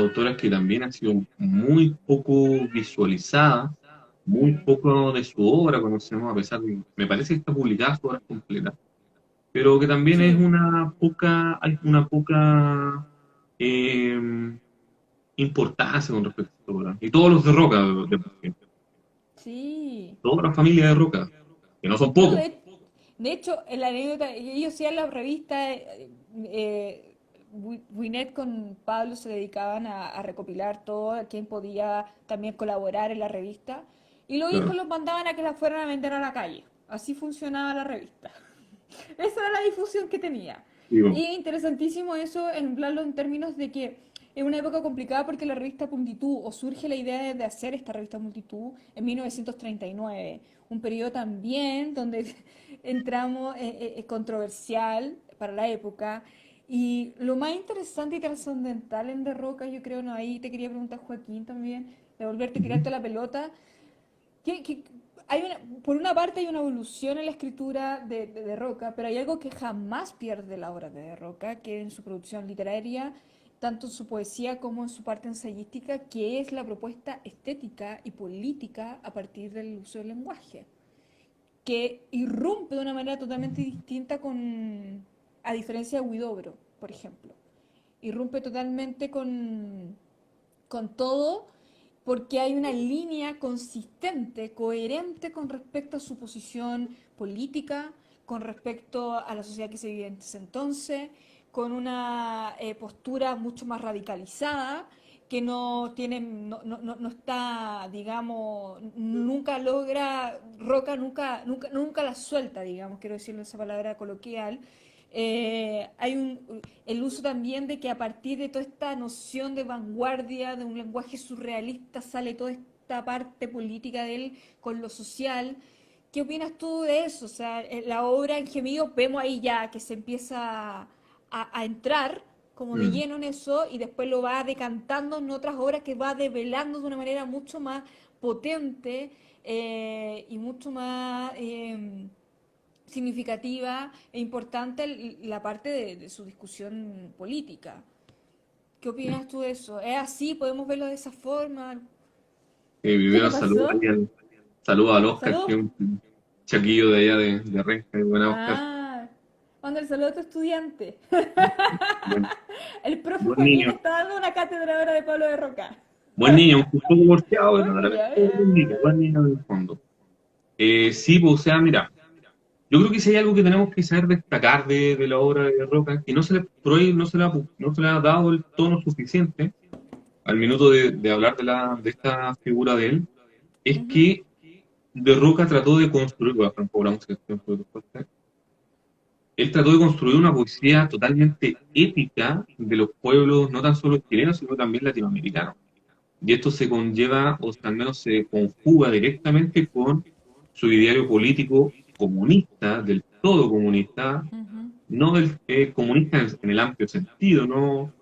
autoras que también ha sido muy poco visualizada, muy Mm. poco de su obra conocemos, a pesar de, me parece que está publicada su obra completa, pero que también es Sí, hay una poca eh, importancia con respecto a su obra. Y todos los de Roca, por ejemplo, sí. toda la familia de Roca, que no son No, pocos. de hecho, en la anécdota, ellos hacían la revista, Winnet con Pablo se dedicaban a recopilar todo, a quien podía también colaborar en la revista, y los hijos Claro. los mandaban a que la fueran a vender a la calle. Así funcionaba la revista. Esa era la difusión que tenía. Digo, Y interesantísimo eso en hablarlo en términos de que es una época complicada porque la revista Multitud, o surge la idea de hacer esta revista Multitud en 1939, un periodo también donde entramos controversial para la época. Y lo más interesante y trascendental en De Roca, yo creo, no, ahí te quería preguntar, Joaquín, también, de volverte a ujú, tirarte la pelota, que hay por una parte hay una evolución en la escritura de Roca, pero hay algo que jamás pierde la obra de Roca, que en su producción literaria, tanto en su poesía como en su parte ensayística, que es la propuesta estética y política a partir del uso del lenguaje, que irrumpe de una manera totalmente distinta a diferencia de Huidobro, por ejemplo. Irrumpe totalmente con todo porque hay una línea consistente, coherente con respecto a su posición política, con respecto a la sociedad que se vive en ese entonces, con una postura mucho más radicalizada, que no tiene, no está, digamos, nunca logra, Roca nunca la suelta, digamos, quiero decirlo esa palabra coloquial, hay el uso también de que a partir de toda esta noción de vanguardia, de un lenguaje surrealista, sale toda esta parte política de él con lo social. ¿Qué opinas tú de eso? O sea, en la obra en Gemidos vemos ahí ya que se empieza a entrar como de mm. lleno en eso y después lo va decantando en otras obras que va develando de una manera mucho más potente y mucho más significativa e importante la parte de su discusión política. ¿Qué opinas tú de eso? ¿Es así? ¿Podemos verlo de esa forma? ¿Qué le Primero pasó? saludo al Oscar, que ¿Saludos? es un chaquillo de allá de Renca. Buena, Oscar. Ah, manda el saludo a tu estudiante. Buen, El profe buen Joaquín niño. está dando una cátedra ahora de Pablo de Roca. Buen niño, un poco golpeado, pero Buen de repente día. buen niño en el fondo. Sí, pues, o sea, mira, yo creo que si hay algo que tenemos que saber destacar de la obra de Roca, que no se le, por ahí no se le ha dado el tono suficiente al minuto de hablar de esta figura de él, es Ujú, que de Roca trató de construir, bueno, Franco Bravo, él trató de construir una poesía totalmente épica de los pueblos, no tan solo chilenos, sino también latinoamericanos. Y esto se conlleva, o al menos se conjuga directamente con su ideario político comunista, del todo comunista, ujú. no del comunista en el amplio sentido, no,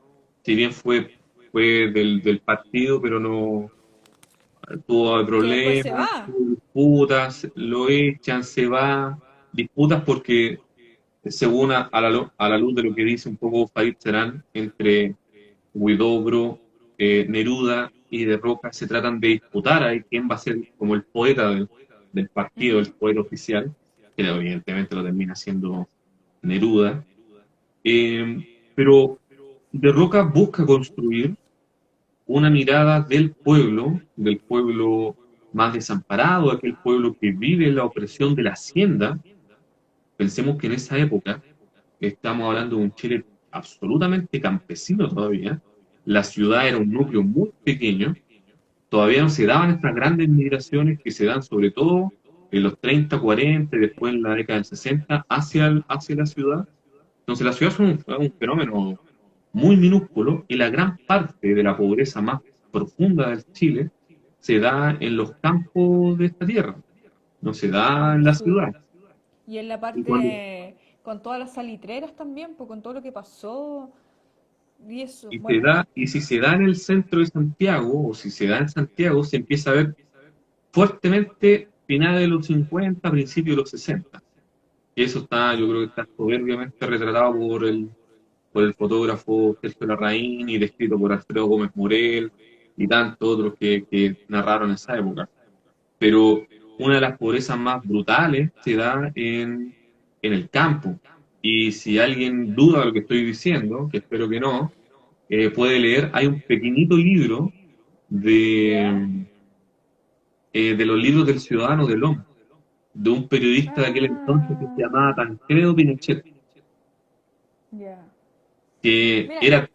si bien fue del partido, pero no tuvo Que después se problemas, va. tuvo disputas, lo echan, se va, disputas porque según a la luz de lo que dice un poco Farid Serán, entre Huidobro, Neruda y De Roca se tratan de disputar ahí quién va a ser como el poeta del partido, el Ujú. poeta oficial, que evidentemente lo termina siendo Neruda. Pero De Roca busca construir una mirada del pueblo más desamparado, aquel pueblo que vive la opresión de la hacienda. Pensemos que en esa época estamos hablando de un Chile absolutamente campesino todavía. La ciudad era un núcleo muy pequeño. Todavía no se daban estas grandes migraciones que se dan sobre todo en los 30, 40 y después en la década del 60 hacia la ciudad. Entonces la ciudad es un fenómeno muy minúsculo y la gran parte de la pobreza más profunda del Chile se da en los campos de esta tierra, no se da en la Sí. ciudad. Y en la Y cuando, parte con todas las salitreras también, pues con todo lo que pasó y eso. Y Bueno, si se da en el centro de Santiago, o si se da en Santiago, se empieza a ver fuertemente finales de los 50, principios de los 60. Y eso está, yo creo que está soberbiamente retratado por el fotógrafo Sergio Larraín y descrito por Alfredo Gómez Morel y tantos otros que narraron esa época. Pero una de las pobrezas más brutales se da en el campo. Y si alguien duda de lo que estoy diciendo, que espero que no, puede leer, hay un pequeñito libro ¿ya? de los libros del Ciudadano del Hombre, de un periodista de aquel entonces que se llamaba Ah, Tancredo Pinochet, ya. que Mira,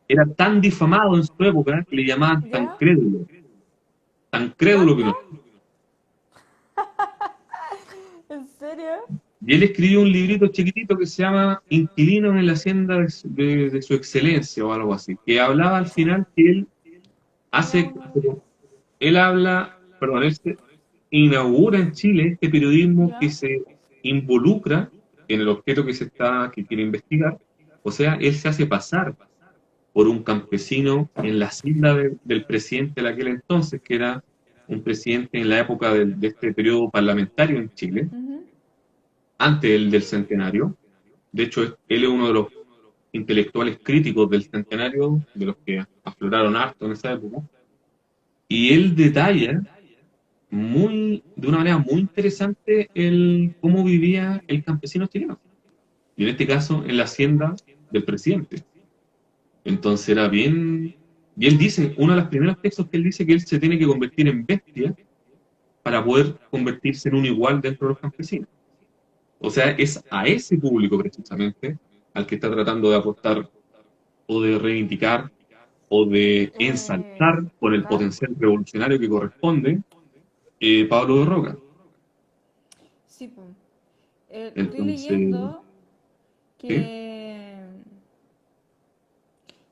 era tan difamado en su época que le llamaban ¿ya? Tan crédulo ¿Cuánto? Pinochet. ¿En serio? Y él escribió un librito chiquitito que se llama Inquilinos en la hacienda de su excelencia o algo así, que hablaba al final que hace, él habla, perdón, él se inaugura en Chile este periodismo que ¿Ya? se involucra en el objeto que quiere investigar, o sea, él se hace pasar por un campesino en la hacienda del presidente de aquel entonces, que era un presidente en la época de este periodo parlamentario en Chile, Ujú. antes del centenario. De hecho, él es uno de los intelectuales críticos del centenario, de los que afloraron harto en esa época, y él detalla de una manera muy interesante cómo vivía el campesino chileno, y en este caso en la hacienda del presidente. Entonces era bien, y él dice, uno de los primeros textos que él dice que él se tiene que convertir en bestia para poder convertirse en un igual dentro de los campesinos. O sea, es a ese público precisamente al que está tratando de aportar o de reivindicar o de ensalzar con el Total. potencial revolucionario que corresponde Pablo de Roca. Sí, pues. Estoy Entonces, leyendo ¿sí? que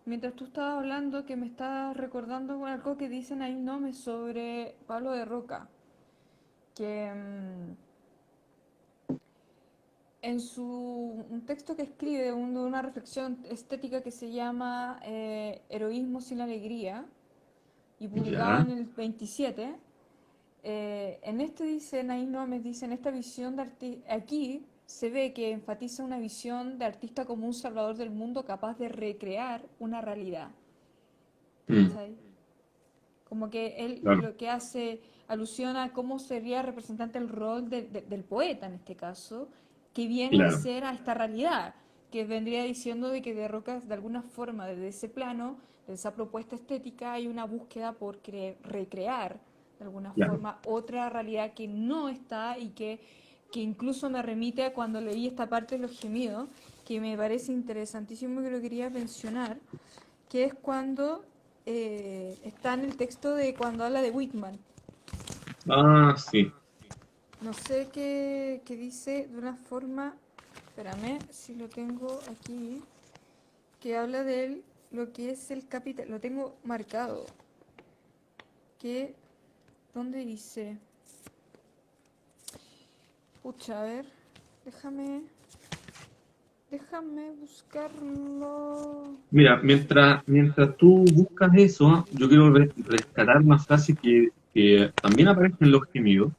mientras tú estabas hablando, que me estás recordando con algo que dicen ahí nombres sobre Pablo de Roca, que en un texto que escribe, una reflexión estética que se llama Heroísmo sin alegría, y publicado Ya, en el 27, en este dicen, ahí no me dicen, esta visión de aquí se ve que enfatiza una visión de artista como un salvador del mundo capaz de recrear una realidad. Mm, ¿Cachai? Como que él claro, lo que hace alusión a cómo sería representante el rol del poeta en este caso, que viene a claro, ser a esta realidad, que vendría diciendo de que de Roca de alguna forma desde ese plano, de esa propuesta estética, hay una búsqueda por recrear de alguna claro. forma otra realidad que no está y que incluso me remite a cuando leí esta parte de los gemidos, que me parece interesantísimo y que lo quería mencionar, que es cuando está en el texto de cuando habla de Whitman. Ah, sí. No sé qué dice de una forma, espérame si lo tengo aquí, que habla de él, lo que es el capital, lo tengo marcado, que, ¿dónde dice? Pucha, a ver, déjame, déjame buscarlo. Mira, mientras tú buscas eso, yo quiero rescatar una frase que también aparece en Los Gemidos,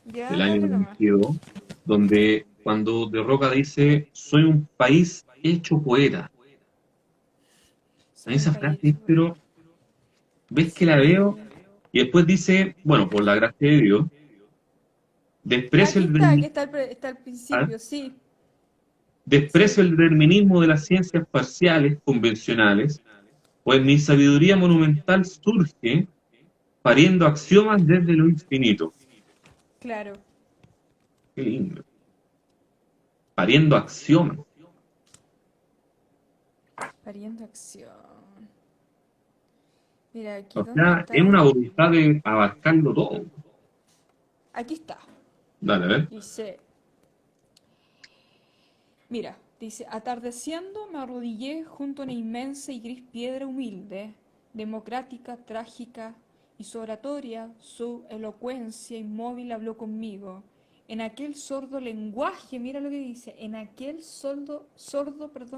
Ya, del año dale nomás. 92, donde cuando De Roca dice, soy un país hecho poeta. A Soy un esa país. frase, pero ves que la veo, Sí. y después dice, bueno, por la gracia de Dios, desprecio el, Aquí está está el ¿ah? principio, sí, sí, Desprecio el determinismo de las ciencias parciales convencionales, pues mi sabiduría monumental surge pariendo axiomas desde lo infinito. claro, Qué lindo. Pariendo axiomas. pariendo acción. Mira, aquí, O ¿dónde sea, es está? una voluntad de abarcarlo todo. Aquí está. Dale, a ver. Dice, mira, dice, atardeciendo me arrodillé junto a una inmensa y gris piedra humilde, democrática, trágica, y su oratoria, su elocuencia inmóvil habló conmigo. En aquel sordo lenguaje, mira lo que dice, en aquel sordo,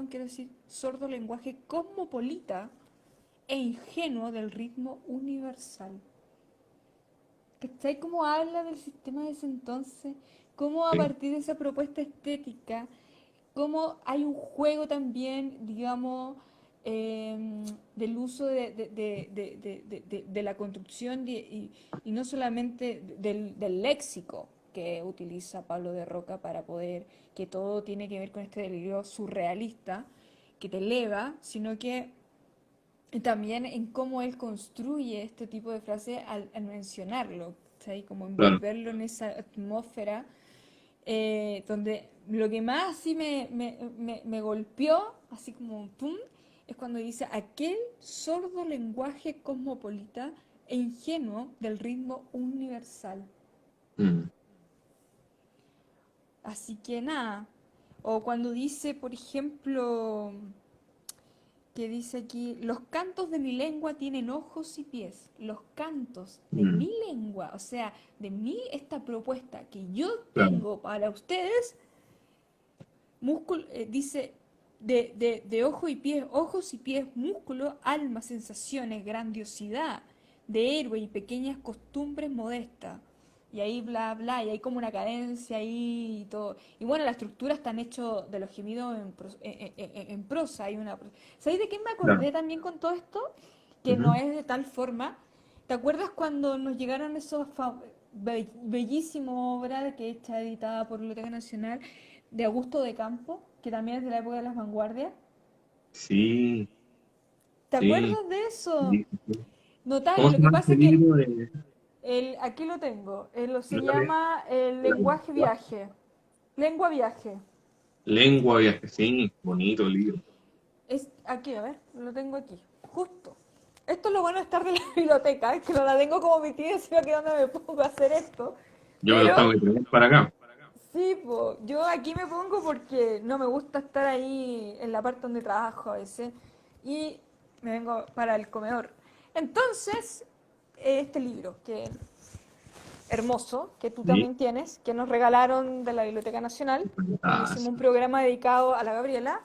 quiero decir, sordo lenguaje cosmopolita e ingenuo del ritmo universal. ¿Cachai? ¿Cómo habla del sistema de ese entonces? ¿Cómo a Sí, partir de esa propuesta estética, cómo hay un juego también, digamos, del uso de la construcción y no solamente del léxico que utiliza Pablo de Roca para poder, que todo tiene que ver con este delirio surrealista que te eleva, sino que también en cómo él construye este tipo de frase al mencionarlo, ¿sí? Como claro. envolverlo en esa atmósfera, donde lo que más sí me golpeó, así como pum, es cuando dice aquel sordo lenguaje cosmopolita e ingenuo del ritmo universal. Mm, Así que nada. O cuando dice, por ejemplo, que dice aquí, los cantos de mi lengua tienen ojos y pies, los cantos de mm, mi lengua, o sea, de mí esta propuesta que yo claro. tengo para ustedes, músculo, dice, de ojo y pies, ojos y pies, músculo, alma, sensaciones, grandiosidad, de héroe y pequeñas costumbres modestas. Y ahí bla bla, y hay como una cadencia ahí y todo. Y bueno, la estructura están hechos de los gemidos en prosa. Hay una... ¿Sabéis de qué me Claro. acordé también con todo esto? Que no Ujú. es de tal forma. ¿Te acuerdas cuando nos llegaron esos bellísimas obras que está editada por Biblioteca Nacional de Augusto de Campo, que también es de la época de las vanguardias? Sí, ¿Te sí, acuerdas de eso? sí, sí. Notable, ¿Cómo se lo que llama pasa este es que libro de aquí lo tengo, se Lore? llama el lenguaje viaje, lengua viaje. Lengua viaje? Sí, bonito el libro. Es aquí, a ver, lo tengo aquí, justo. Esto es lo bueno de estar de la biblioteca, es que no la tengo como mi tía, sino que donde me pongo a hacer esto. Yo me los tengo Pero que traer para acá. sí, po, yo aquí me pongo porque no me gusta estar ahí en la parte donde trabajo a veces y me vengo para el comedor. Entonces, este libro, que hermoso, que tú Sí. también tienes, que nos regalaron de la Biblioteca Nacional, cuando Ah, hicimos sí. un programa dedicado a la Gabriela.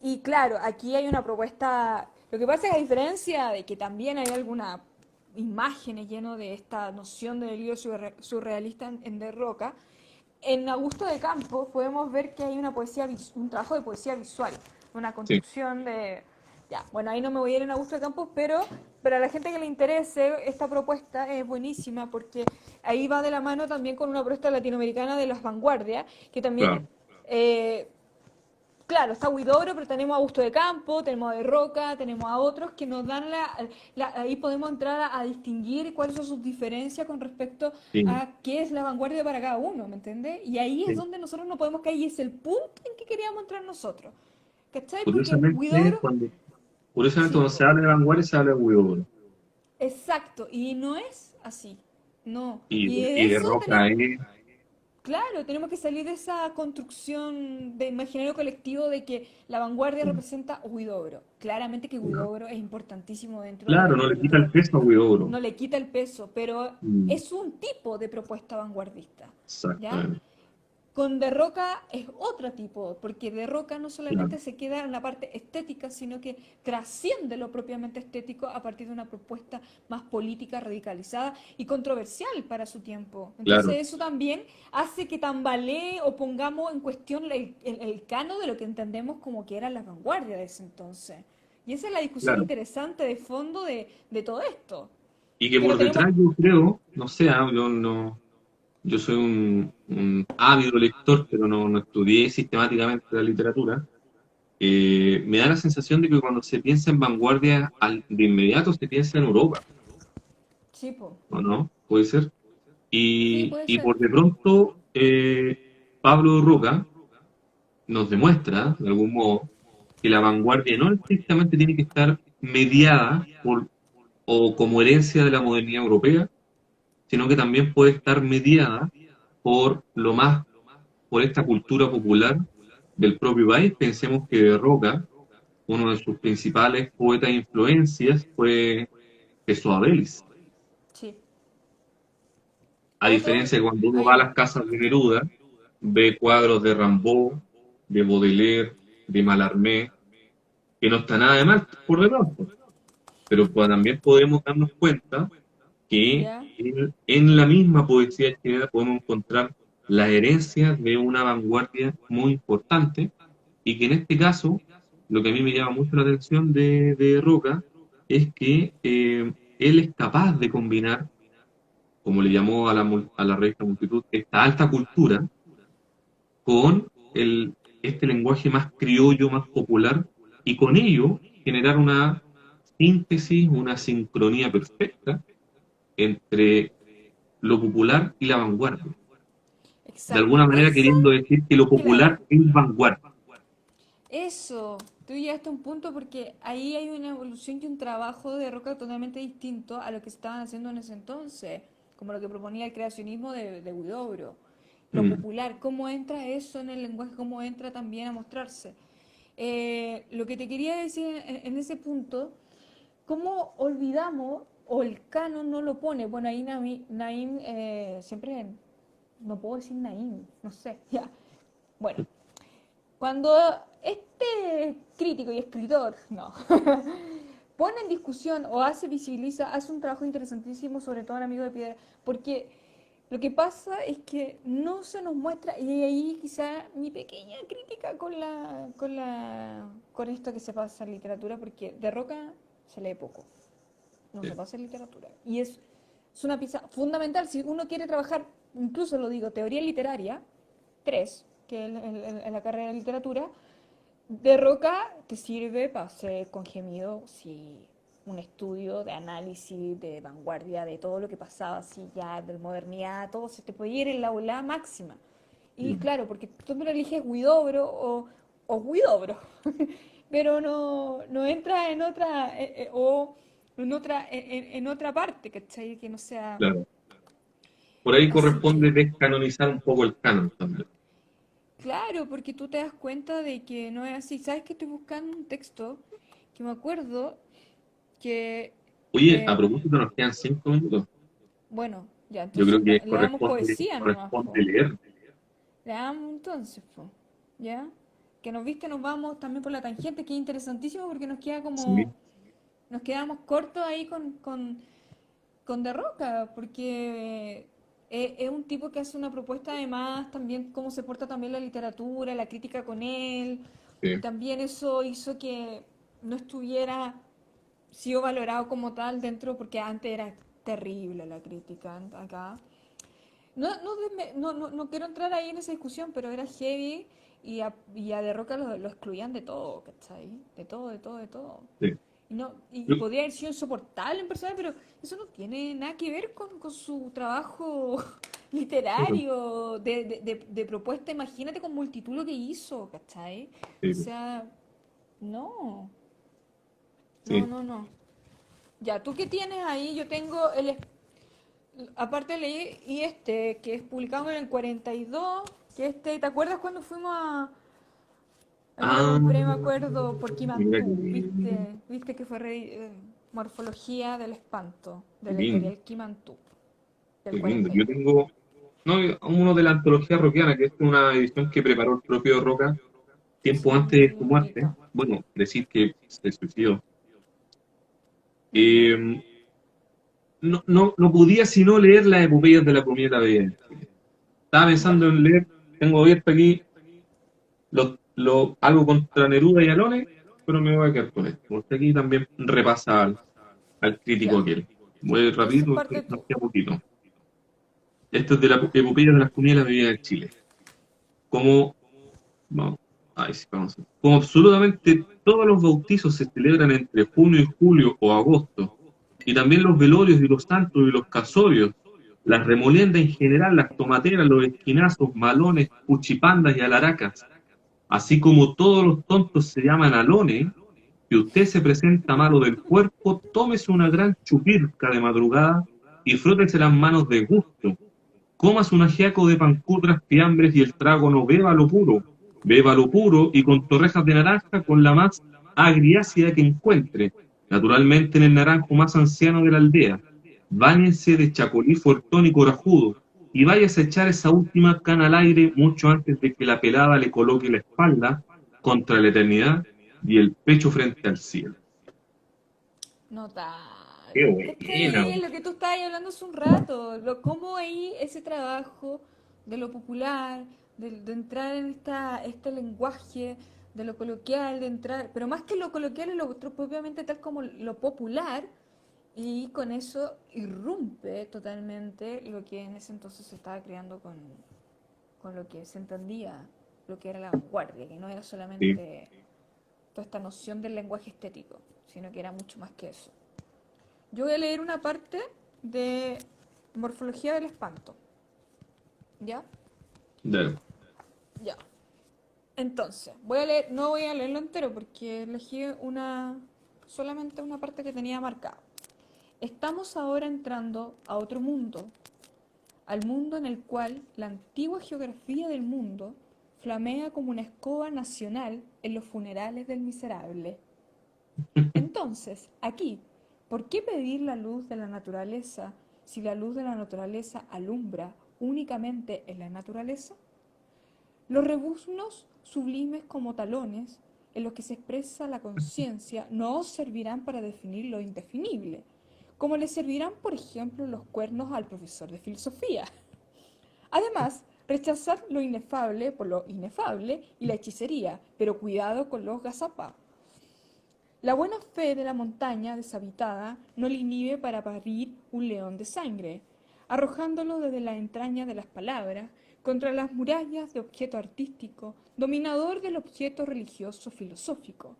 Y claro, aquí hay una propuesta, lo que pasa es que a diferencia de que también hay algunas imágenes llenas de esta noción de delirio surrealista en De Roca, en Augusto de Campos podemos ver que hay una poesía, un trabajo de poesía visual, una Sí, construcción de... Ya, bueno, ahí no me voy a ir en Augusto de Campos, pero para la gente que le interese, esta propuesta es buenísima porque ahí va de la mano también con una propuesta latinoamericana de las vanguardias, que también claro, eh, claro, está Huidobro, pero tenemos a Augusto de Campo, tenemos a De Roca, tenemos a otros que nos dan ahí podemos entrar a distinguir cuáles son sus diferencias con respecto sí, a qué es la vanguardia para cada uno, ¿me entiendes? Y ahí es sí. donde nosotros no podemos caer y es el punto en que queríamos entrar nosotros. ¿Cachai? Porque Curiosamente, Huidobro, curiosamente, sí, cuando se po, habla de vanguardia, se habla de Huidobro. exacto, y no es así, no. Y, Y y de eso Roca tenemos, es, claro, tenemos que salir de esa construcción de imaginario colectivo de que la vanguardia representa Huidobro. Claramente que Huidobro es importantísimo dentro de la claro, no le quita literatura el peso a argentina. Huidobro. No le quita el peso, pero Mm, es un tipo de propuesta vanguardista, ¿ya? exactamente, Con De Roca es otro tipo, porque De Roca no claro, solamente se queda en la parte estética, sino que trasciende lo propiamente estético a partir de una propuesta más política, radicalizada y controversial para su tiempo. claro, Entonces eso también hace que tambalee o pongamos en cuestión el cano de lo que entendemos como que era la vanguardia de ese entonces. Y esa es la discusión claro. interesante de fondo de todo esto. Y que Pero por tenemos, detrás yo creo, no sé, yo no, yo soy un ávido lector, pero no estudié sistemáticamente la literatura. Me da la sensación de que cuando se piensa en vanguardia, de inmediato se piensa en Europa, sí, po. ¿o no? Puede ser. Sí, Y, puede y ser. por de pronto, Pablo Roca nos demuestra, de algún modo, que la vanguardia no estrictamente tiene que estar mediada por, o como herencia de la modernidad europea, sino que también puede estar mediada por lo más, por esta cultura popular del propio país. Pensemos que de Roca, uno de sus principales poetas e influencias fue Jesús Abélis. Sí. A Otro, diferencia de cuando uno va a hay, las casas de Neruda, ve cuadros de Rimbaud, de Baudelaire, de Mallarmé, que no está nada de mal por de pronto, pero pues también podemos darnos cuenta que ¿ya? en la misma poesía chilena podemos encontrar las herencias de una vanguardia muy importante y que en este caso, lo que a mí me llama mucho la atención de Roca es que él es capaz de combinar, como le llamó a la revista Multitud, esta alta cultura con este lenguaje más criollo, más popular, y con ello generar una síntesis, una sincronía perfecta entre lo popular y la vanguardia. De Exacto. alguna manera Esa, queriendo decir que lo claro. popular es vanguardia. Eso. Tú llegaste a un punto porque ahí hay una evolución y un trabajo de Roca totalmente distinto a lo que se estaban haciendo en ese entonces, como lo que proponía el creacionismo de Huidobro. Lo Mm, popular, cómo entra eso en el lenguaje, cómo entra también a mostrarse. Lo que te quería decir en ese punto, ¿cómo olvidamos o el canon no lo pone? Bueno, ahí Naim siempre, no puedo decir Naim, no sé, ya. Bueno, cuando este crítico y escritor, no, pone en discusión o visibiliza, hace un trabajo interesantísimo, sobre todo en Amigo de Piedra, porque lo que pasa es que no se nos muestra, y ahí quizá mi pequeña crítica con esto que se pasa en literatura, porque de Roca se lee poco, no se sí, pasa en literatura. Y es una pieza fundamental, si uno quiere trabajar, incluso lo digo, teoría literaria, 3 que es en la carrera de literatura, de Roca te sirve para hacer con gemido, si un estudio de análisis, de vanguardia, de todo lo que pasaba, así ya, de modernidad, todo se te puede ir en la ola máxima. Y mm, claro, porque tú me lo eliges Huidobro o Huidobro, pero no entra en otra, o en otra parte, ¿cachai? Que no sea claro. Por ahí así que... corresponde descanonizar un poco el canon también. Claro, porque tú te das cuenta de que no es así. ¿Sabes que estoy buscando un texto que me acuerdo que, Oye, a eh, propósito, nos quedan 5 minutos. bueno, ya, Yo entonces creo que leamos poesía nomás, corresponde po. leer. Leamos entonces, po. ¿Ya? Que nos viste, nos vamos también por la tangente, que es interesantísimo porque nos queda Sí, como, nos quedamos cortos ahí con De Roca, porque Es un tipo que hace una propuesta además, también cómo se porta también la literatura, la crítica con él, y Sí, también eso hizo que no estuviera sido valorado como tal dentro, porque antes era terrible la crítica acá. No quiero entrar ahí en esa discusión, pero era heavy y a De Roca lo excluían de todo, ¿cachai? De todo, de todo, de todo. sí. Y Yo- podría haber sido insoportable en persona, pero eso no tiene nada que ver con su trabajo claro, literario, de propuesta. Imagínate con multitud lo que hizo, ¿cachai? O sí, sea, no, no, sí. no, no. Ya, ¿tú qué tienes ahí? Yo tengo aparte leí y que es publicado en el 42, que ¿te acuerdas cuando fuimos a me lo Ah, compré, me acuerdo, por mira Kimantú, ¿viste que fue Morfología del Espanto, de qué la lindo, editorial Kimantú, del qué lindo. Yo 42? tengo, no, uno de la antología rockiana, que es una edición que preparó el propio Roca tiempo antes de Sí, su muerte. bonito. Bueno, decir que se suicidó. Ujú. Eh, no podía sino leer las epopeyas de la Comunidad de la Bella en Chile. Estaba Ya, pensando en leer, tengo abierto aquí algo contra Neruda y Alones, pero me voy a quedar con esto, porque aquí también repasa al crítico ya. aquel. Voy Entonces rapidito parte porque nos tú. queda poquito. Esto es de la epopeya de las comunidades de la Bella de Chile. Como, no, ay, sí, vamos a ver. Como absolutamente todos los bautizos se celebran entre junio y julio o agosto, y también los velorios y los santos y los casorios, las remoliendas en general, las tomateras, los esquinazos, malones, cuchipandas y alaracas, así como todos los tontos se llaman alones, si usted se presenta malo del cuerpo, tómese una gran chupirca de madrugada y frótese las manos de gusto. Comas un ajiaco de pancutras, fiambres y el trago no beba lo puro y con torrejas de naranja con la más agriácida que encuentre, naturalmente en el naranjo más anciano de la aldea. Báñense de chacolí fuertón y corajudo, y váyase a echar esa última cana al aire mucho antes de que la pelada le coloque la espalda contra la eternidad y el pecho frente al cielo. Qué Notable. buena, ¿Cachai? Lo que tú estabas hablando hace un rato, cómo ahí ese trabajo de lo popular, de entrar en este lenguaje, de lo coloquial, de entrar, pero más que lo coloquial es lo otro, propiamente tal como lo popular, y con eso irrumpe totalmente lo que en ese entonces se estaba creando con lo que se entendía, lo que era la vanguardia, que no era sí, solamente toda esta noción del lenguaje estético, sino que era mucho más que eso. Yo voy a leer una parte de Morfología del Espanto. ¿Ya? dale. Ya. Entonces, voy a leer, no voy a leerlo entero porque elegí solamente una parte que tenía marcada. Estamos ahora entrando a otro mundo, al mundo en el cual la antigua geografía del mundo flamea como una escoba nacional en los funerales del miserable. Entonces, aquí, ¿por qué pedir la luz de la naturaleza si la luz de la naturaleza alumbra únicamente en la naturaleza? Los rebuznos sublimes como talones en los que se expresa la conciencia no os servirán para definir lo indefinible, como le servirán, por ejemplo, los cuernos al profesor de filosofía. Además, rechazad lo inefable por lo inefable y la hechicería, pero cuidado con los gazapados. La buena fe de la montaña deshabitada no le inhibe para parir un león de sangre, arrojándolo desde la entraña de las palabras contra las murallas de objeto artístico, dominador del objeto religioso filosófico.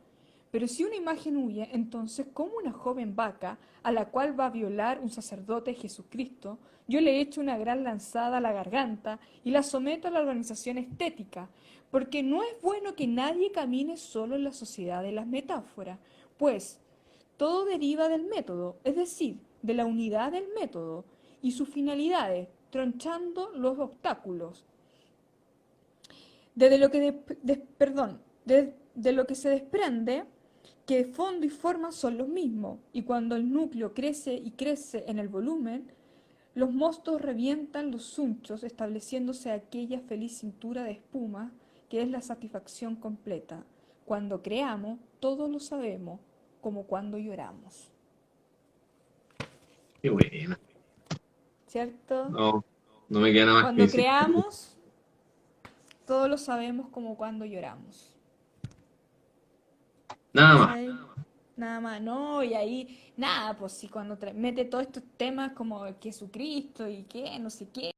Pero si una imagen huye, entonces como una joven vaca a la cual va a violar un sacerdote Jesucristo, yo le echo una gran lanzada a la garganta y la someto a la organización estética, porque no es bueno que nadie camine solo en la sociedad de las metáforas, pues todo deriva del método, es decir, de la unidad del método y sus finalidades, tronchando los obstáculos. Desde lo que, de lo que se desprende que fondo y forma son los mismos, y cuando el núcleo crece y crece en el volumen, los mostos revientan los sunchos, estableciéndose aquella feliz cintura de espuma que es la satisfacción completa. Cuando creamos, todos lo sabemos, como cuando lloramos. Qué buena. ¿Cierto? No. No me queda nada más que Cuando decir. creamos, todos lo sabemos como cuando lloramos. Nada más. ¿Cachai? Nada más, no, y ahí, nada, pues si cuando mete todos estos temas como Jesucristo y qué, no sé qué,